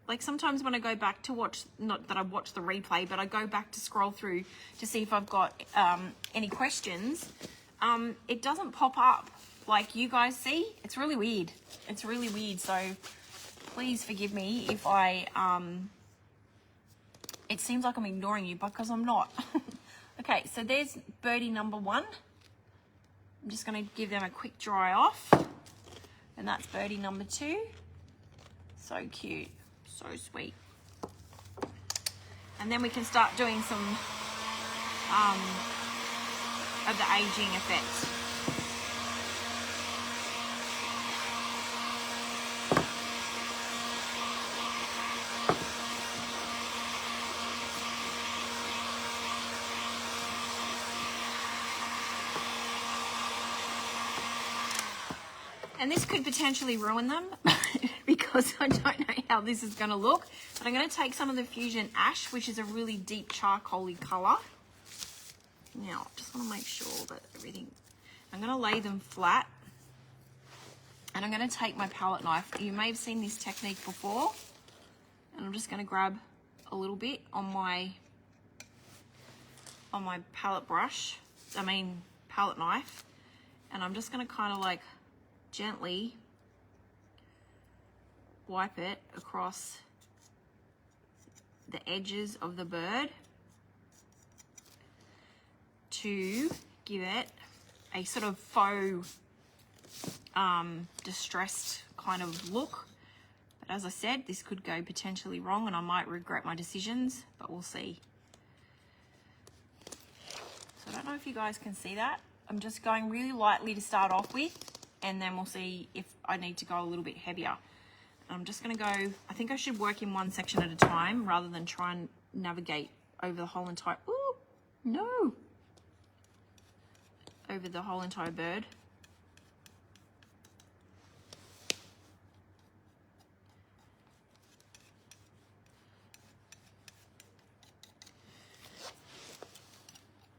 Like sometimes when I go back to watch, not that I watch the replay, but I go back to scroll through to see if I've got any questions. It doesn't pop up like you guys see. It's really weird. It's really weird. So please forgive me if I, it seems like I'm ignoring you because I'm not. Okay, so there's birdie number 1. I'm just going to give them a quick dry off. And that's birdie number 2. So cute, so sweet. And then we can start doing some of the aging effect. And this could potentially ruin them because I don't know how this is going to look. But I'm going to take some of the Fusion Ash, which is a really deep charcoaly colour. Now, just want to make sure that everything... I'm going to lay them flat. And I'm going to take my palette knife. You may have seen this technique before. And I'm just going to grab a little bit on my palette knife. And I'm just going to kind of like gently wipe it across the edges of the bird to give it a sort of faux distressed kind of look. But as I said, this could go potentially wrong and I might regret my decisions, but we'll see. So I don't know if you guys can see that. I'm just going really lightly to start off with, and then we'll see if I need to go a little bit heavier. I'm just going to go, I think I should work in one section at a time rather than try and navigate over the whole entire, ooh, no, over the whole entire bird.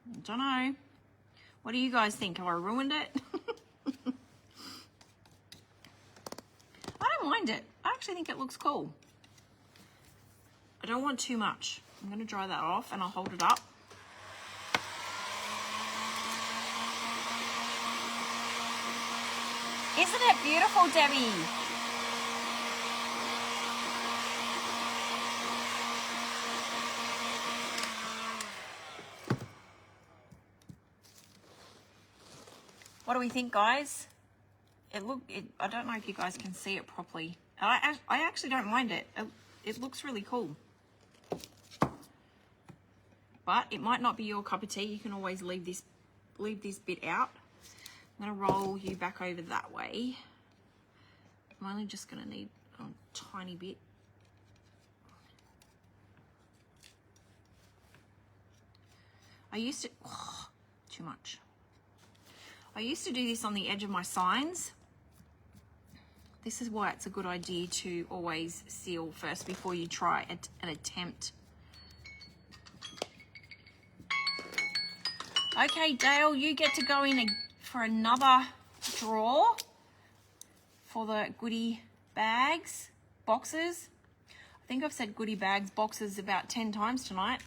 I don't know. What do you guys think? Have I ruined it? I don't mind it. I actually think it looks cool. I don't want too much. I'm going to dry that off and I'll hold it up. Isn't it beautiful, Debbie? What do we think, guys? I don't know if you guys can see it properly. I actually don't mind it. It looks really cool. But it might not be your cup of tea. You can always leave this bit out. I'm gonna roll you back over that way. I'm only just gonna need a tiny bit. I used to, too much. I used to do this on the edge of my signs. This is why it's a good idea to always seal first before you try an attempt. Okay, Dale, you get to go in for another drawer for the goodie bags, boxes. I think I've said goodie bags, boxes about 10 times tonight.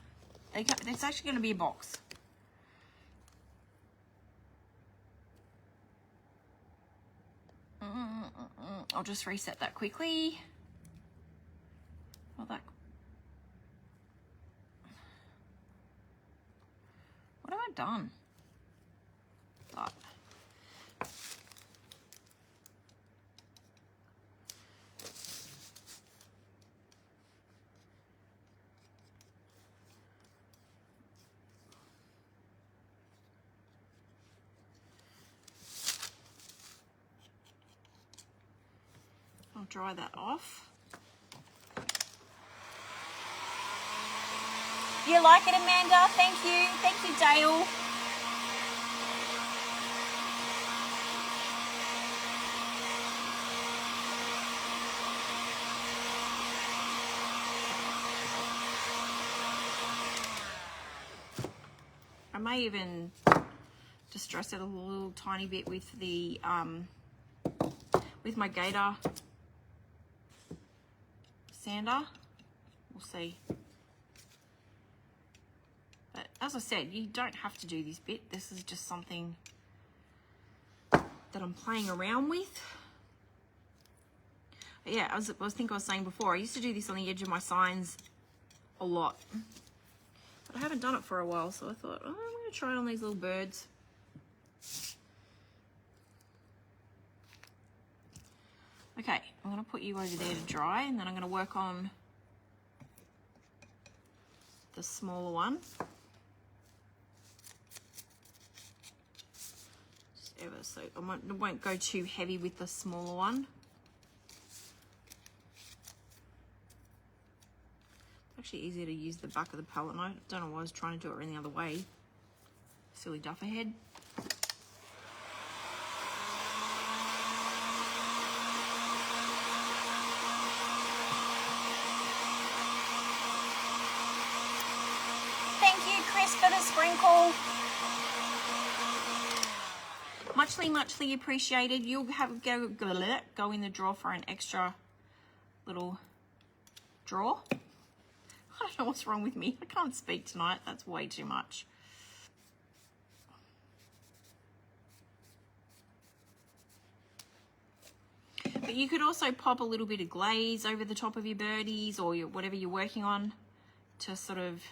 It's actually going to be a box. I'll just reset that quickly. Well, what have I done? Oh. I'll dry that off. You like it, Amanda? Thank you. Thank you, Dale. I may even distress it a little tiny bit with the with my Gator sander. We'll see. But as I said, you don't have to do this bit. This is just something that I'm playing around with. But yeah, I think I was saying before, I used to do this on the edge of my signs a lot. But I haven't done it for a while, so I thought, oh, I'm going to try it on these little birds. Okay, I'm going to put you over there to dry, and then I'm going to work on the smaller one. Just ever so, I won't go too heavy with the smaller one. It's actually easier to use the back of the palette knife. I don't know why I was trying to do it any other way. Silly duffer head. For the sprinkle. Muchly appreciated. You'll have go in the drawer for an extra little drawer. I don't know what's wrong with me. I can't speak tonight. That's way too much. But you could also pop a little bit of glaze over the top of your birdies or whatever you're working on to sort of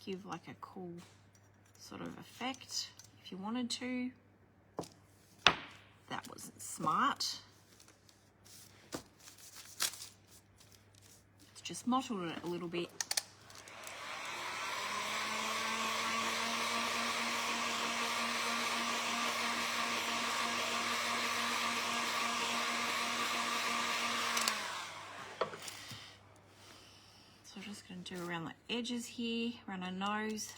give like a cool sort of effect if you wanted to. That wasn't smart. It's just mottled it a little bit. So I'm just going to do around the edges here, around her nose.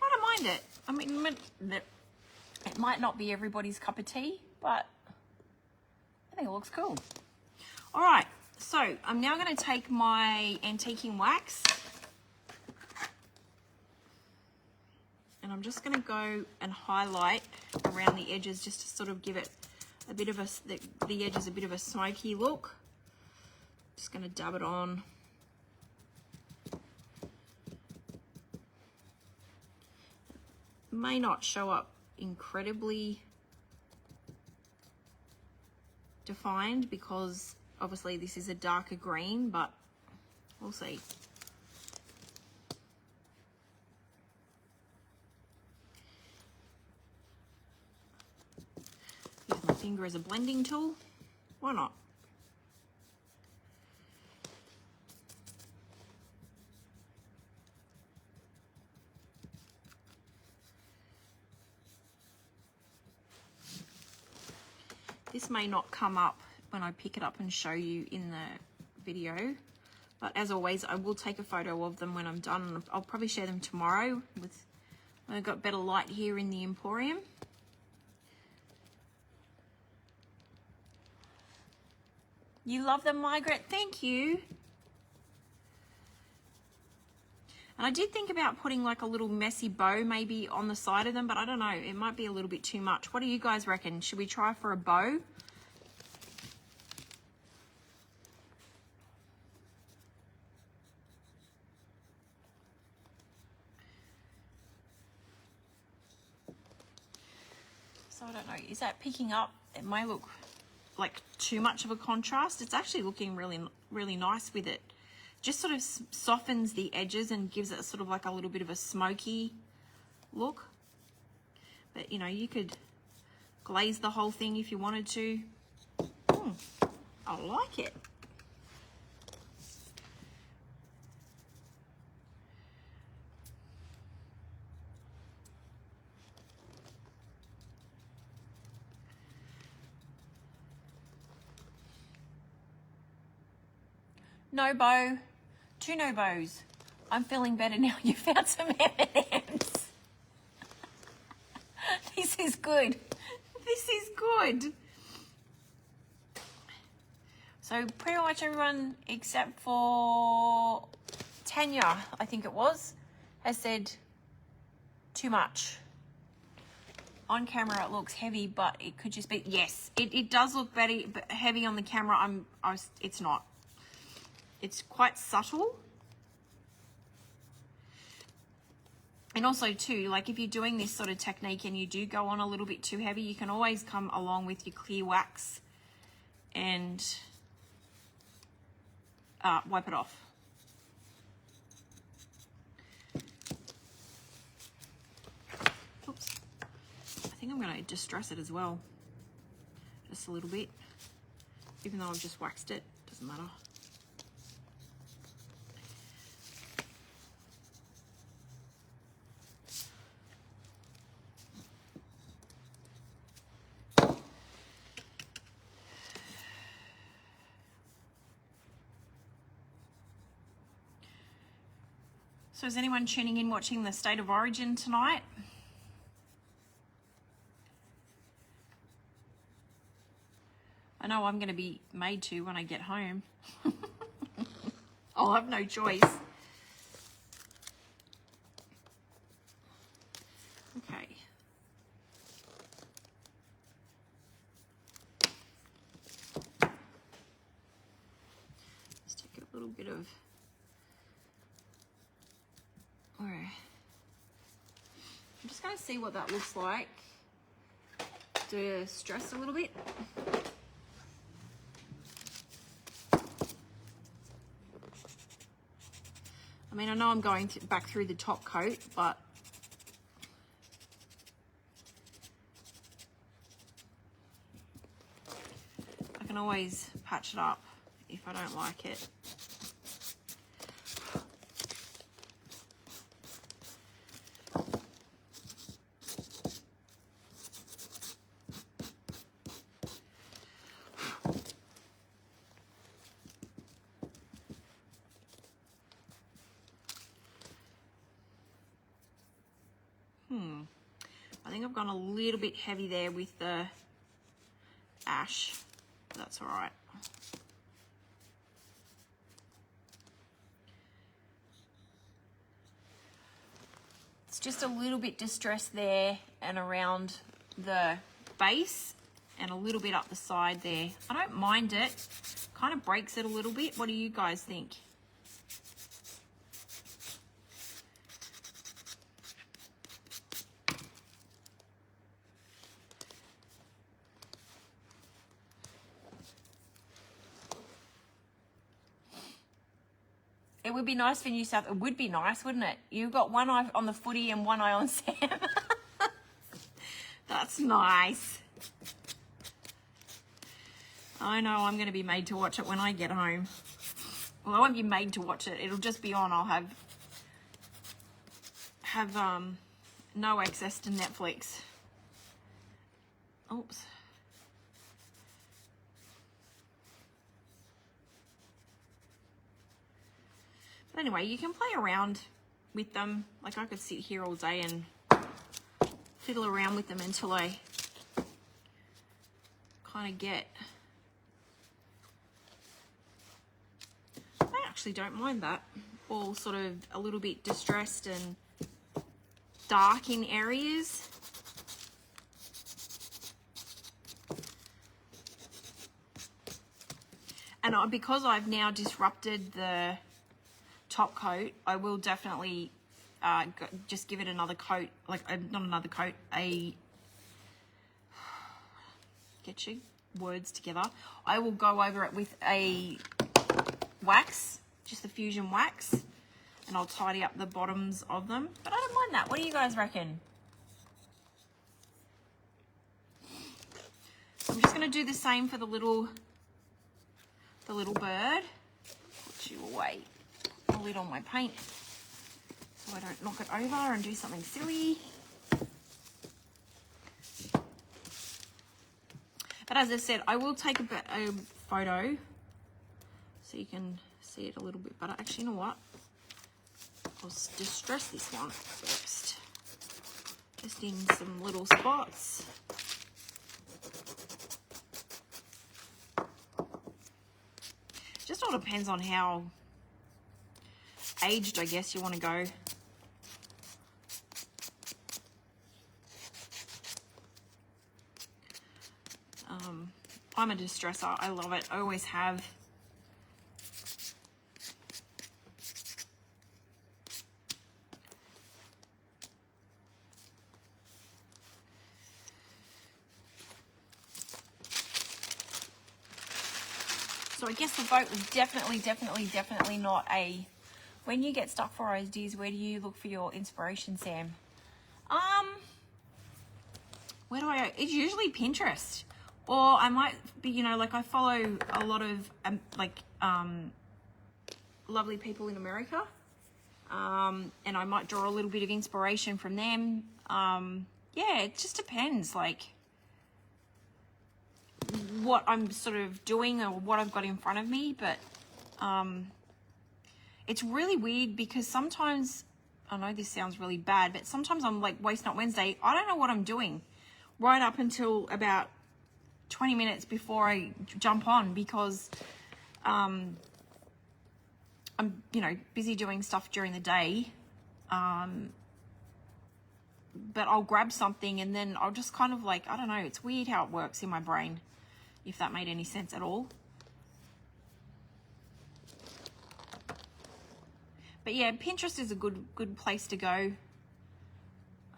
I don't mind it. I mean, it might not be everybody's cup of tea, but I think it looks cool. All right. So I'm now going to take my antiquing wax and I'm just going to go and highlight around the edges just to sort of give it a bit of the edges a bit of a smoky look. Just going to dab it on. May not show up incredibly defined because obviously this is a darker green, but we'll see. Use my finger as a blending tool. Why not? This may not come up when I pick it up and show you in the video, but as always, I will take a photo of them when I'm done. I'll probably share them tomorrow when I've got better light here in the Emporium. You love them, Margaret? Thank you. And I did think about putting like a little messy bow maybe on the side of them, but I don't know. It might be a little bit too much. What do you guys reckon? Should we try for a bow? So I don't know. Is that picking up? It may look like too much of a contrast. It's actually looking really, really nice with it. Just sort of softens the edges and gives it sort of like a little bit of a smoky look. But you know, you could glaze the whole thing if you wanted to. I like it. No bow. 2 no bows. I'm feeling better now. You found some M&Ms. This is good. This is good. So pretty much everyone except for Tanya, I think it was, has said too much. On camera it looks heavy, but it could just be, yes, it does look heavy on the camera. It's not. It's quite subtle. And also too, like if you're doing this sort of technique and you do go on a little bit too heavy, you can always come along with your clear wax and wipe it off. Oops. I think I'm going to distress it as well. Just a little bit. Even though I've just waxed it, doesn't matter. So is anyone tuning in watching the State of Origin tonight? I know I'm going to be made to when I get home. I'll have no choice. Okay. Let's take a little bit of... Alright. I'm just going to see what that looks like. To stress a little bit. I mean, I know I'm going back through the top coat, but I can always patch it up if I don't like it. I think I've gone a little bit heavy there with the ash. That's all right. It's just a little bit distressed there and around the base and a little bit up the side there. I don't mind it. Kind of breaks it a little bit. What do you guys think? It would be nice for New South. It would be nice, wouldn't it? You've got one eye on the footy and one eye on Sam. That's nice. I know I'm going to be made to watch it when I get home. Well, I won't be made to watch it. It'll just be on. I'll have no access to Netflix. Oops. But anyway, you can play around with them. Like I could sit here all day and fiddle around with them until I kind of get... I actually don't mind that. All sort of a little bit distressed and dark in areas. And because I've now disrupted the top coat, I will definitely just give it another coat, like not another coat, get your words together. I will go over it with a wax, just the fusion wax, and I'll tidy up the bottoms of them. But I don't mind that. What do you guys reckon? I'm just going to do the same for the little bird. Put you away. Put the lid on my paint so I don't knock it over and do something silly. But as I said, I will take a photo so you can see it a little bit better. Actually, you know what? I'll distress this one first. Just in some little spots. Just all depends on how aged, I guess, you want to go. I'm a distresser. I love it. I always have. So I guess the vote was definitely not a... When you get stuck for ideas, where do you look for your inspiration, Sam? Where do I go? It's usually Pinterest. Or I might be, you know, like I follow a lot of lovely people in America. And I might draw a little bit of inspiration from them. Yeah, it just depends, like, what I'm sort of doing or what I've got in front of me. But it's really weird because sometimes, I know this sounds really bad, but sometimes I'm like Waste Not Wednesday. I don't know what I'm doing right up until about 20 minutes before I jump on because I'm, you know, busy doing stuff during the day. But I'll grab something and then I'll just kind of like, I don't know, it's weird how it works in my brain, if that made any sense at all. But yeah, Pinterest is a good place to go.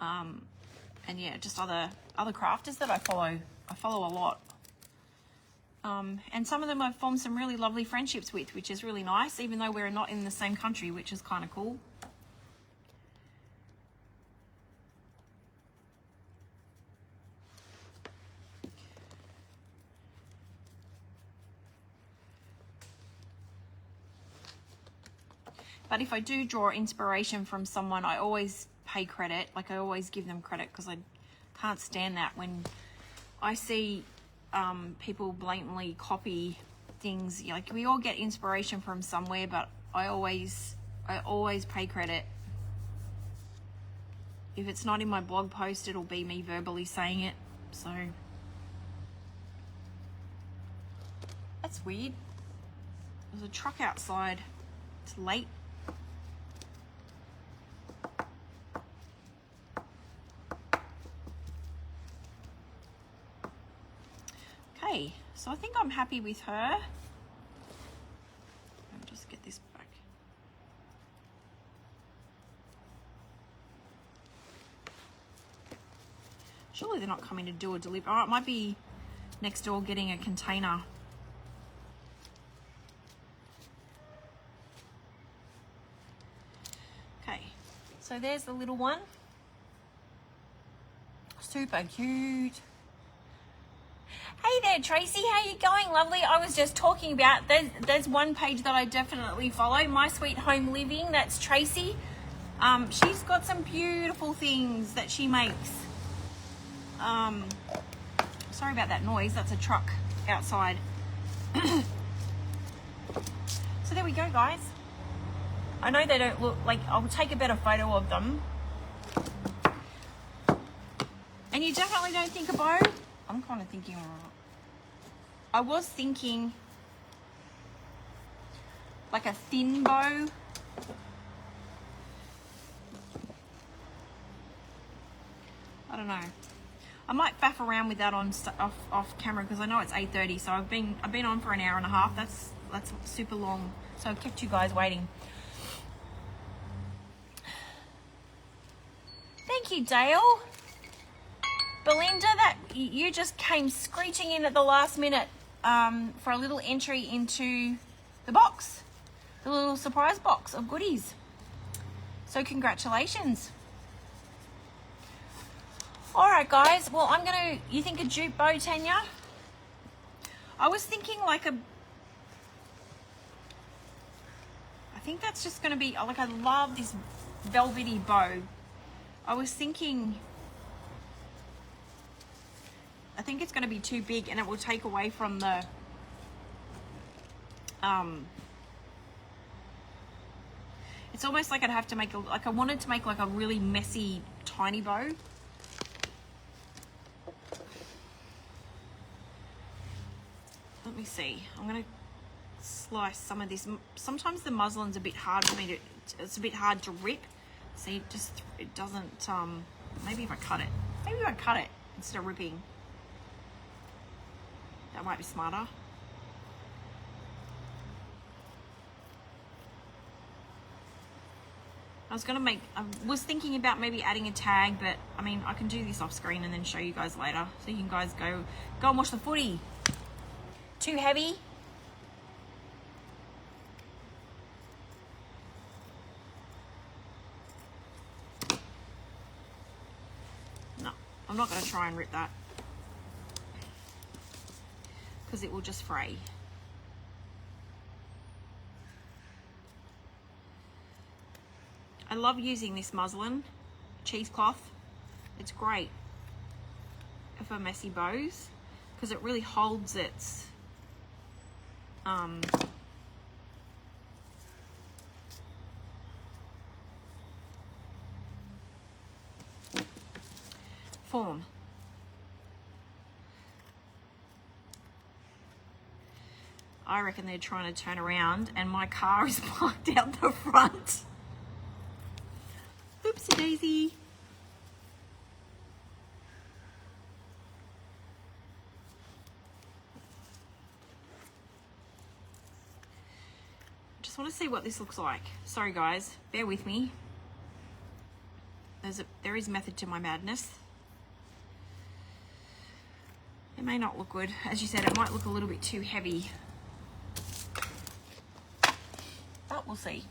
And yeah, just other crafters that I follow a lot. And some of them I've formed some really lovely friendships with, which is really nice, even though we're not in the same country, which is kind of cool. But if I do draw inspiration from someone, I always pay credit. Like I always give them credit because I can't stand that when I see people blatantly copy things. Like we all get inspiration from somewhere, but I always pay credit. If it's not in my blog post, it'll be me verbally saying it. So that's weird. There's a truck outside. It's late. Okay, so I think I'm happy with her. Let me just get this back. Surely they're not coming to do a delivery. Oh, it might be next door getting a container. So there's the little one. Super cute. Hey there, Tracy. How you going, lovely? I was just talking about, there's one page that I definitely follow, My Sweet Home Living. That's Tracy. She's got some beautiful things that she makes. Sorry about that noise. That's a truck outside. So there we go, guys. I know they don't look like, I'll take a better photo of them. And you definitely don't think a bow? I'm kind of thinking, I was thinking like a thin bow. I don't know. I might faff around with that on off camera because I know it's 8:30, so I've been on for an hour and a half. That's super long. So I've kept you guys waiting. Thank you, Dale. Belinda, that you just came screeching in at the last minute for a little entry into the box, the little surprise box of goodies. So congratulations. All right, guys. Well, you think a jute bow, Tanya? I was thinking like I think that's just going to be, like, I love this velvety bow. I was thinking, I think it's going to be too big and it will take away from the, it's almost like I'd have to make, I wanted to make like a really messy, tiny bow. Let me see. I'm going to slice some of this. Sometimes the muslin's a bit hard for me to, it's a bit hard to rip. See, it doesn't, maybe if I cut it instead of ripping. That might be smarter. I was thinking about maybe adding a tag, but I mean, I can do this off screen and then show you guys later. So you can guys go and watch the footy. Too heavy? No, I'm not going to try and rip that because it will just fray. I love using this muslin cheesecloth. It's great for messy bows because it really holds its form. I reckon they're trying to turn around and my car is parked out the front. Oopsie daisy. Just want to see what this looks like. Sorry guys, bear with me. There is method to my madness. It may not look good. As you said, it might look a little bit too heavy. But we'll see.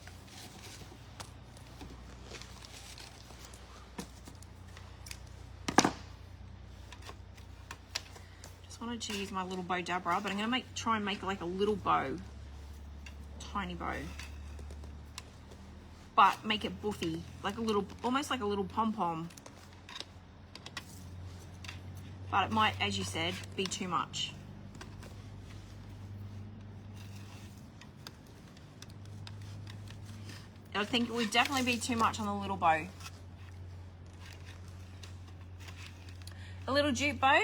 Just wanted to use my little bow dabber, but I'm going to try and make like a little bow. Tiny bow. But make it buffy. Like a little, almost like a little pom-pom. But it might, as you said, be too much. I think it would definitely be too much on the little bow. A little jute bow.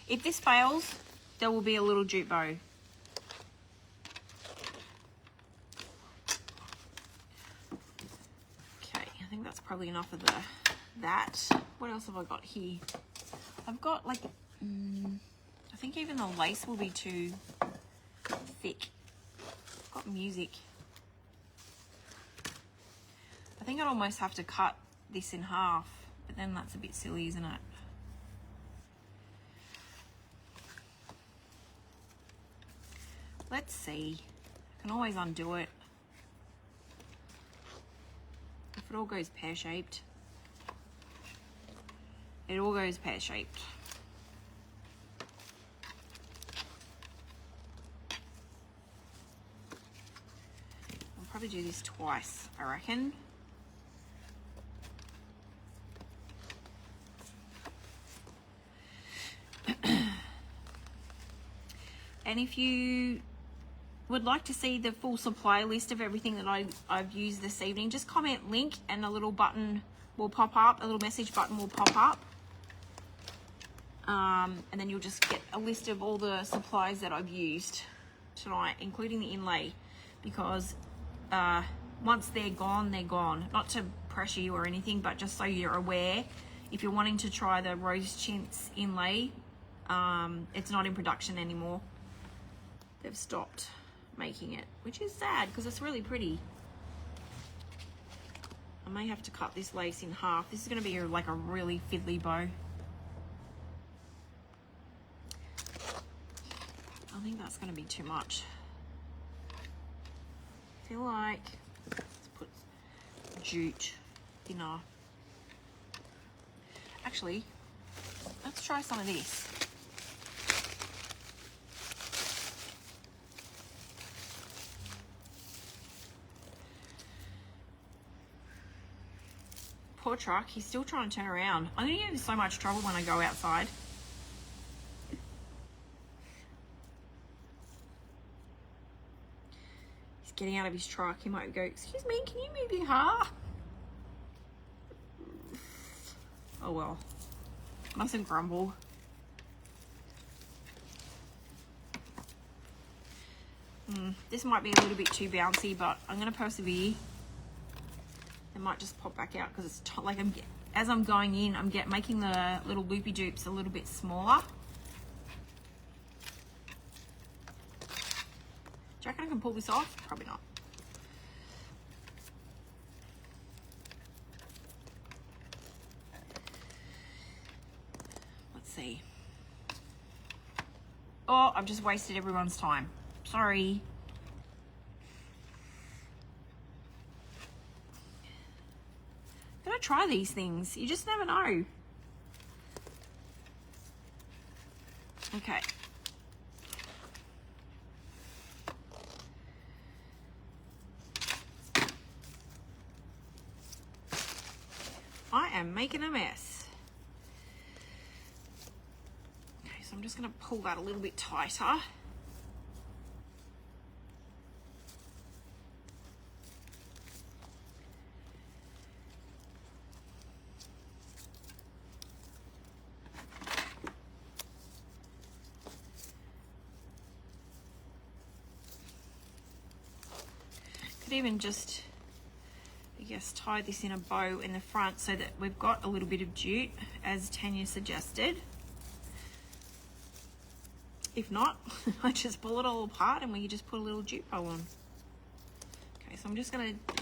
If this fails, there will be a little jute bow. Okay, I think that's probably enough of that. What else have I got here? I've got like, I think even the lace will be too thick. I've got music. I think I'd almost have to cut this in half, but then that's a bit silly, isn't it? Let's see. I can always undo it. If it all goes pear-shaped. It all goes pear-shaped. I'll probably do this twice, I reckon. And if you would like to see the full supply list of everything that I've used this evening, just comment link and a little button will pop up, a little message button will pop up. And then you'll just get a list of all the supplies that I've used tonight, including the inlay, because once they're gone, they're gone. Not to pressure you or anything, but just so you're aware, if you're wanting to try the rose chintz inlay, it's not in production anymore. They've stopped making it, which is sad because it's really pretty. I may have to cut this lace in half. This is going to be like a really fiddly bow. I think that's going to be too much. I feel like let's put jute thinner. Actually, let's try some of this. Poor truck, he's still trying to turn around. I'm going to get in so much trouble when I go outside. He's getting out of his truck. He might go, excuse me, can you move your car? Oh well, mustn't grumble. This might be a little bit too bouncy, but I'm going to persevere. It might just pop back out because it's like as I'm going in, I'm making the little loopy dupes a little bit smaller. Do you reckon I can pull this off? Probably not. Let's see. Oh, I've just wasted everyone's time. Sorry. Gotta try these things. You just never know. Okay. I am making a mess. Okay, so I'm just gonna pull that a little bit tighter. Could even just, I guess, tie this in a bow in the front so that we've got a little bit of jute, as Tanya suggested. If not, I just pull it all apart and we can just put a little jute bow on. Okay, so I'm just going to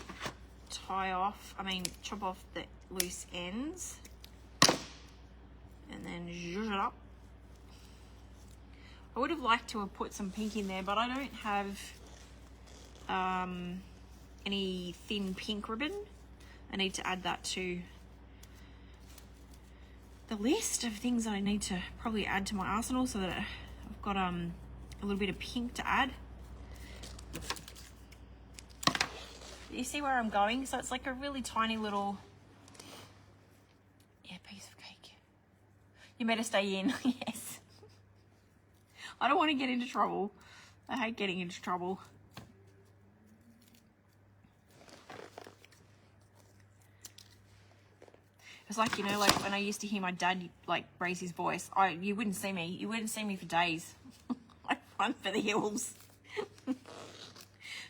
chop off the loose ends and then zhuzh it up. I would have liked to have put some pink in there, but I don't have any thin pink ribbon. I need to add that to the list of things I need to probably add to my arsenal so that I've got a little bit of pink to add. You see where I'm going? So it's like a really tiny little piece of cake. You better stay in. Yes. I don't want to get into trouble. I hate getting into trouble. It's like, you know, like when I used to hear my dad like raise his voice, you wouldn't see me. You wouldn't see me for days. I'd run for the hills.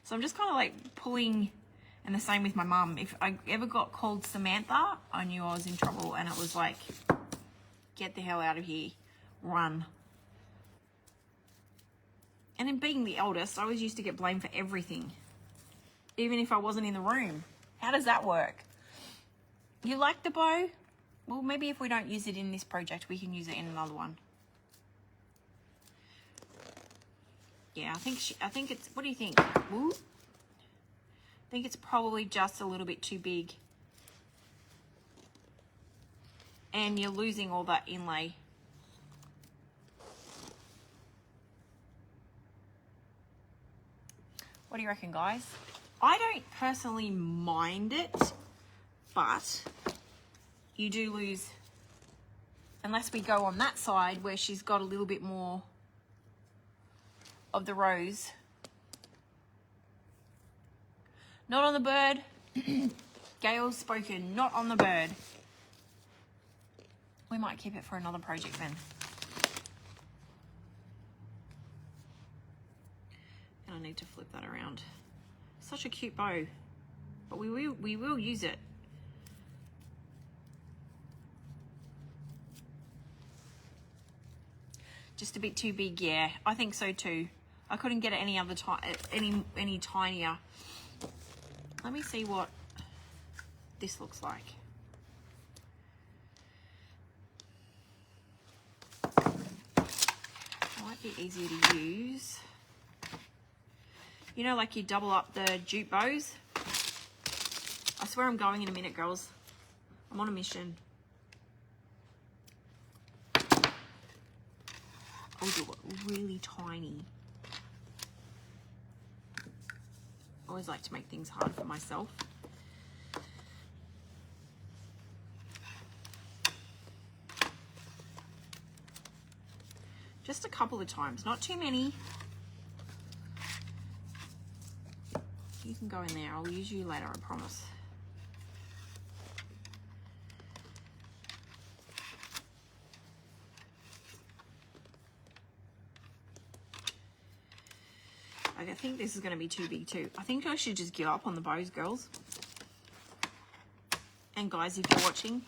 So I'm just kind of like pulling, and the same with my mum. If I ever got called Samantha, I knew I was in trouble, and it was like, get the hell out of here, run. And in being the eldest, I always used to get blamed for everything, even if I wasn't in the room. How does that work? You like the bow? Well, maybe if we don't use it in this project, we can use it in another one. Yeah, I think it's, what do you think? Ooh. I think it's probably just a little bit too big. and you're losing all that inlay. What do you reckon, guys? I don't personally mind it, but you do lose, unless we go on that side where she's got a little bit more of the rose. Not on the bird. Gail's spoken, not on the bird. We might keep it for another project then. And I need to flip that around. Such a cute bow, but we will use it. Just a bit too big, yeah. I think so too. I couldn't get it any other time, any tinier. Let me see what this looks like. Might be easier to use. You know, like you double up the jute bows. I swear I'm going in a minute, girls. I'm on a mission. I'll do it really tiny. I always like to make things hard for myself. Just a couple of times, not too many. You can go in there. I'll use you later, I promise. I think this is going to be too big too. I think I should just give up on the bows, girls. And guys, if you're watching,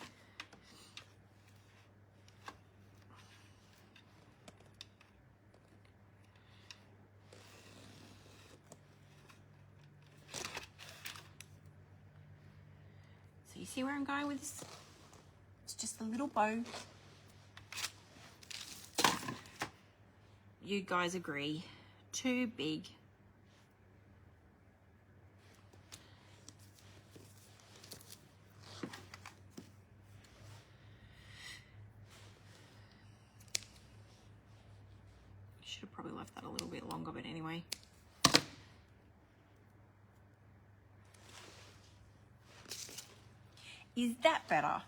so you see where I'm going with this? It's just a little bow. You guys agree, too big. Should have probably left that a little bit longer, but anyway. Is that better?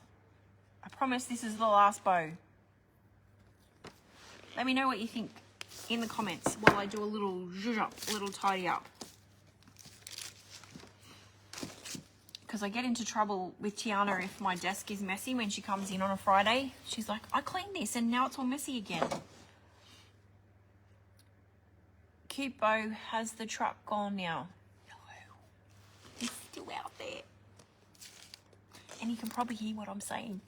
I promise this is the last bow. Let me know what you think in the comments while I do a little zhuzh up, a little tidy up. Because I get into trouble with Tiana if my desk is messy when she comes in on a Friday. She's like, I cleaned this and now it's all messy again. Cute bow, has the truck gone now? No, it's still out there. And you can probably hear what I'm saying.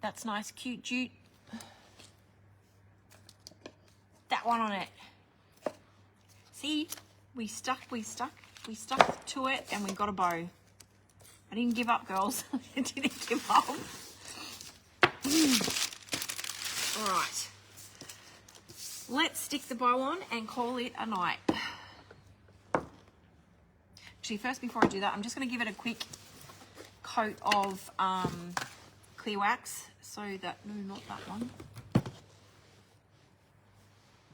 That's nice, cute jute. That one on it. See, we stuck to it and we got a bow. I didn't give up, girls. I didn't give up. All right. Let's stick the bow on and call it a night. Actually, first, before I do that, I'm just going to give it a quick coat of clear wax so that, no, not that one.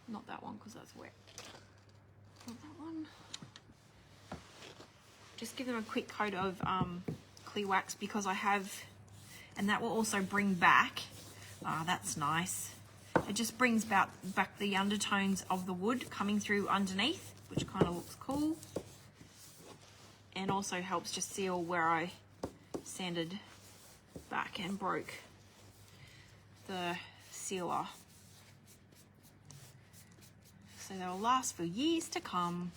Not that one, because that's wet. Not that one. Just give them a quick coat of clear wax because I have, and that will also bring back, that's nice. It just brings back the undertones of the wood coming through underneath, which kind of looks cool. And also helps just seal where I sanded back and broke the sealer. So they'll last for years to come.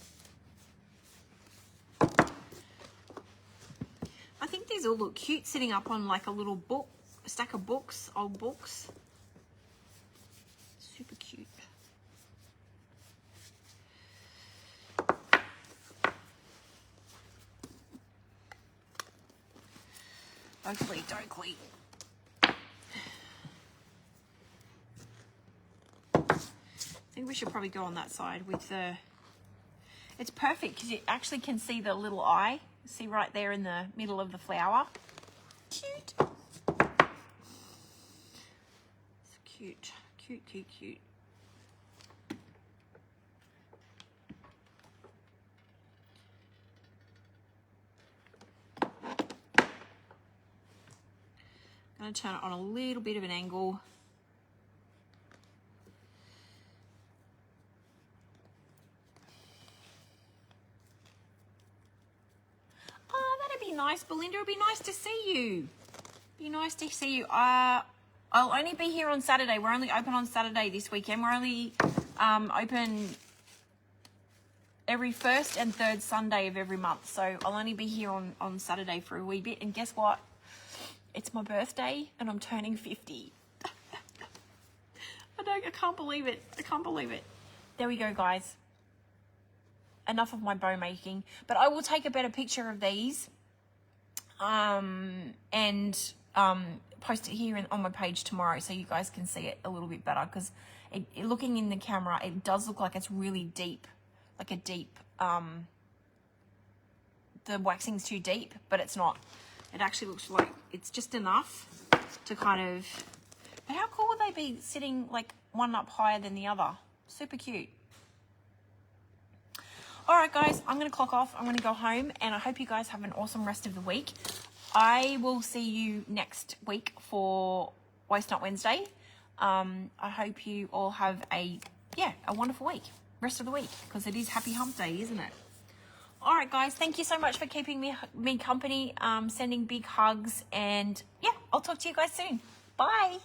I think these all look cute sitting up on like a little book, a stack of books, old books. Super cute. Oakley. I think we should probably go on that side with the, it's perfect because you actually can see the little eye. See right there in the middle of the flower. Cute. Cute, cute, cute, cute. I'm going to turn it on a little bit of an angle. Oh, that'd be nice, Belinda. It'd be nice to see you. Be nice to see you. I'll only be here on Saturday. We're only open on Saturday this weekend. We're only open every first and third Sunday of every month. So I'll only be here on Saturday for a wee bit. And guess what? It's my birthday and I'm turning 50. I can't believe it. I can't believe it. There we go, guys. Enough of my bow making. But I will take a better picture of these and post it here on my page tomorrow so you guys can see it a little bit better, because looking in the camera, it does look like it's really deep, like a deep, the waxing's too deep, but it's not. It actually looks like it's just enough to kind of, but how cool would they be sitting like one up higher than the other? Super cute. All right, guys, I'm going to clock off. I'm going to go home, and I hope you guys have an awesome rest of the week. I will see you next week for Waste Not Wednesday. I hope you all have a wonderful week, rest of the week, because it is Happy Hump Day, isn't it? All right, guys, thank you so much for keeping me company, sending big hugs, and yeah, I'll talk to you guys soon. Bye.